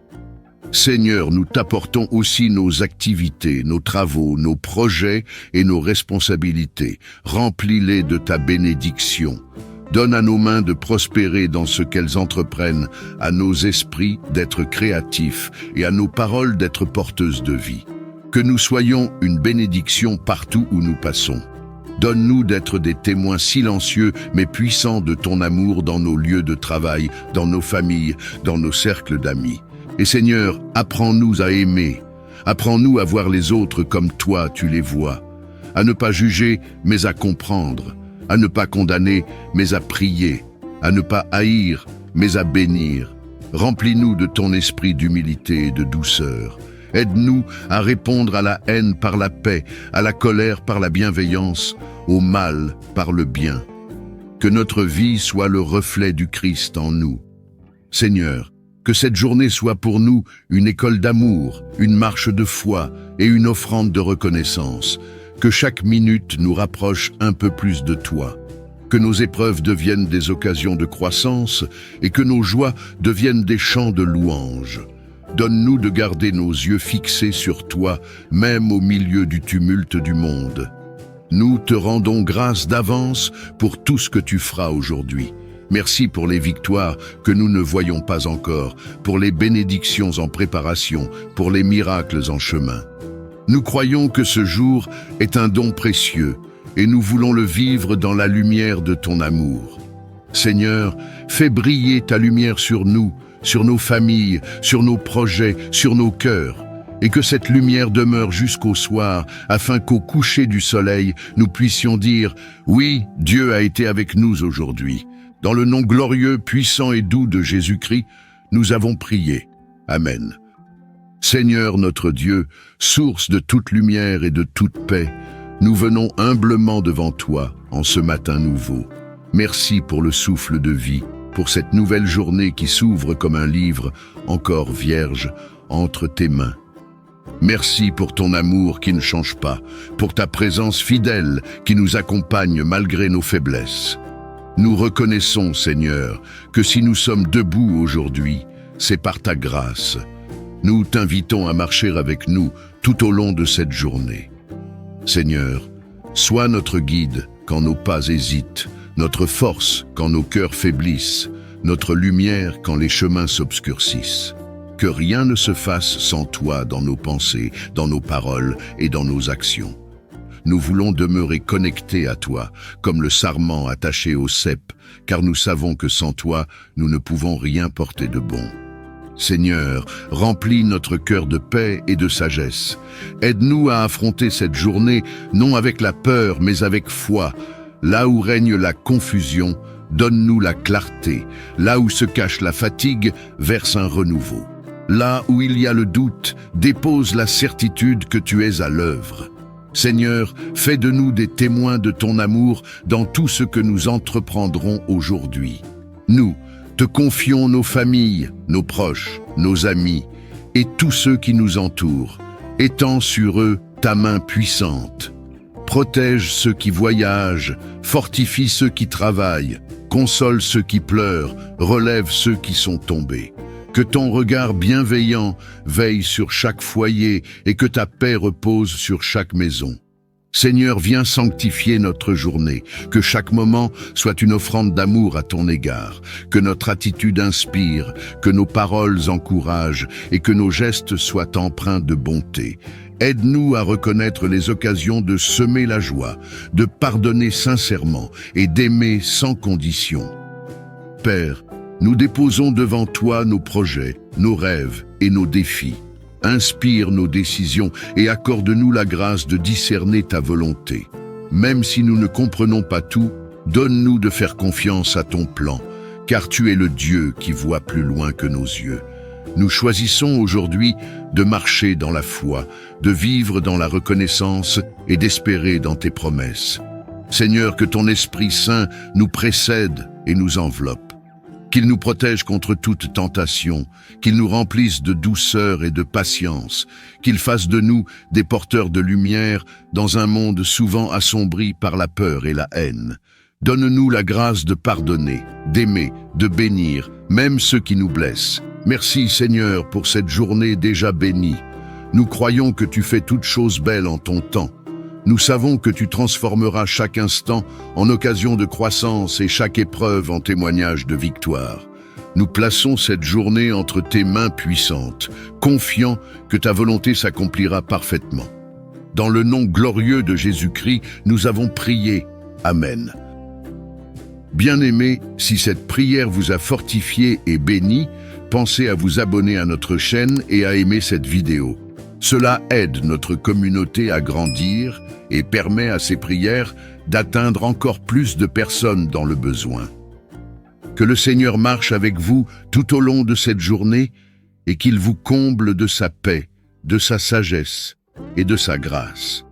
Seigneur, nous t'apportons aussi nos activités, nos travaux, nos projets et nos responsabilités. Remplis-les de ta bénédiction. Donne à nos mains de prospérer dans ce qu'elles entreprennent, à nos esprits d'être créatifs et à nos paroles d'être porteuses de vie. Que nous soyons une bénédiction partout où nous passons. Donne-nous d'être des témoins silencieux mais puissants de ton amour dans nos lieux de travail, dans nos familles, dans nos cercles d'amis. Et Seigneur, apprends-nous à aimer. Apprends-nous à voir les autres comme toi tu les vois. À ne pas juger mais à comprendre. À ne pas condamner mais à prier. À ne pas haïr mais à bénir. Remplis-nous de ton esprit d'humilité et de douceur. Aide-nous à répondre à la haine par la paix, à la colère par la bienveillance, au mal par le bien. Que notre vie soit le reflet du Christ en nous. Seigneur, que cette journée soit pour nous une école d'amour, une marche de foi et une offrande de reconnaissance. Que chaque minute nous rapproche un peu plus de toi. Que nos épreuves deviennent des occasions de croissance et que nos joies deviennent des chants de louange. Donne-nous de garder nos yeux fixés sur toi, même au milieu du tumulte du monde. Nous te rendons grâce d'avance pour tout ce que tu feras aujourd'hui. Merci pour les victoires que nous ne voyons pas encore, pour les bénédictions en préparation, pour les miracles en chemin. Nous croyons que ce jour est un don précieux et nous voulons le vivre dans la lumière de ton amour. Seigneur, fais briller ta lumière sur nous, sur nos familles, sur nos projets, sur nos cœurs, et que cette lumière demeure jusqu'au soir, afin qu'au coucher du soleil, nous puissions dire « Oui, Dieu a été avec nous aujourd'hui ». Dans le nom glorieux, puissant et doux de Jésus-Christ, nous avons prié. Amen. Seigneur notre Dieu, source de toute lumière et de toute paix, nous venons humblement devant toi en ce matin nouveau. Merci pour le souffle de vie, pour cette nouvelle journée qui s'ouvre comme un livre, encore vierge, entre tes mains. Merci pour ton amour qui ne change pas, pour ta présence fidèle qui nous accompagne malgré nos faiblesses. Nous reconnaissons, Seigneur, que si nous sommes debout aujourd'hui, c'est par ta grâce. Nous t'invitons à marcher avec nous tout au long de cette journée. Seigneur, sois notre guide quand nos pas hésitent, notre force quand nos cœurs faiblissent, notre lumière quand les chemins s'obscurcissent. Que rien ne se fasse sans toi dans nos pensées, dans nos paroles et dans nos actions. Nous voulons demeurer connectés à toi, comme le sarment attaché au cep, car nous savons que sans toi, nous ne pouvons rien porter de bon. Seigneur, remplis notre cœur de paix et de sagesse. Aide-nous à affronter cette journée, non avec la peur, mais avec foi. Là où règne la confusion, donne-nous la clarté. Là où se cache la fatigue, verse un renouveau. Là où il y a le doute, dépose la certitude que tu es à l'œuvre. Seigneur, fais de nous des témoins de ton amour dans tout ce que nous entreprendrons aujourd'hui. Nous te confions nos familles, nos proches, nos amis, et tous ceux qui nous entourent. Étends sur eux ta main puissante. Protège ceux qui voyagent, fortifie ceux qui travaillent, console ceux qui pleurent, relève ceux qui sont tombés. Que ton regard bienveillant veille sur chaque foyer et que ta paix repose sur chaque maison. Seigneur, viens sanctifier notre journée, que chaque moment soit une offrande d'amour à ton égard, que notre attitude inspire, que nos paroles encouragent et que nos gestes soient empreints de bonté. Aide-nous à reconnaître les occasions de semer la joie, de pardonner sincèrement et d'aimer sans condition. Père, nous déposons devant toi nos projets, nos rêves et nos défis. Inspire nos décisions et accorde-nous la grâce de discerner ta volonté. Même si nous ne comprenons pas tout, donne-nous de faire confiance à ton plan, car tu es le Dieu qui voit plus loin que nos yeux. Nous choisissons aujourd'hui de marcher dans la foi, de vivre dans la reconnaissance et d'espérer dans tes promesses. Seigneur, que ton Esprit Saint nous précède et nous enveloppe. Qu'il nous protège contre toute tentation, qu'il nous remplisse de douceur et de patience, qu'il fasse de nous des porteurs de lumière dans un monde souvent assombri par la peur et la haine. Donne-nous la grâce de pardonner, d'aimer, de bénir, même ceux qui nous blessent. Merci Seigneur pour cette journée déjà bénie. Nous croyons que tu fais toutes choses belles en ton temps. Nous savons que tu transformeras chaque instant en occasion de croissance et chaque épreuve en témoignage de victoire. Nous plaçons cette journée entre tes mains puissantes, confiants que ta volonté s'accomplira parfaitement. Dans le nom glorieux de Jésus-Christ, nous avons prié. Amen. Bien-aimés, si cette prière vous a fortifié et béni, pensez à vous abonner à notre chaîne et à aimer cette vidéo. Cela aide notre communauté à grandir et permet à ces prières d'atteindre encore plus de personnes dans le besoin. Que le Seigneur marche avec vous tout au long de cette journée et qu'il vous comble de sa paix, de sa sagesse et de sa grâce.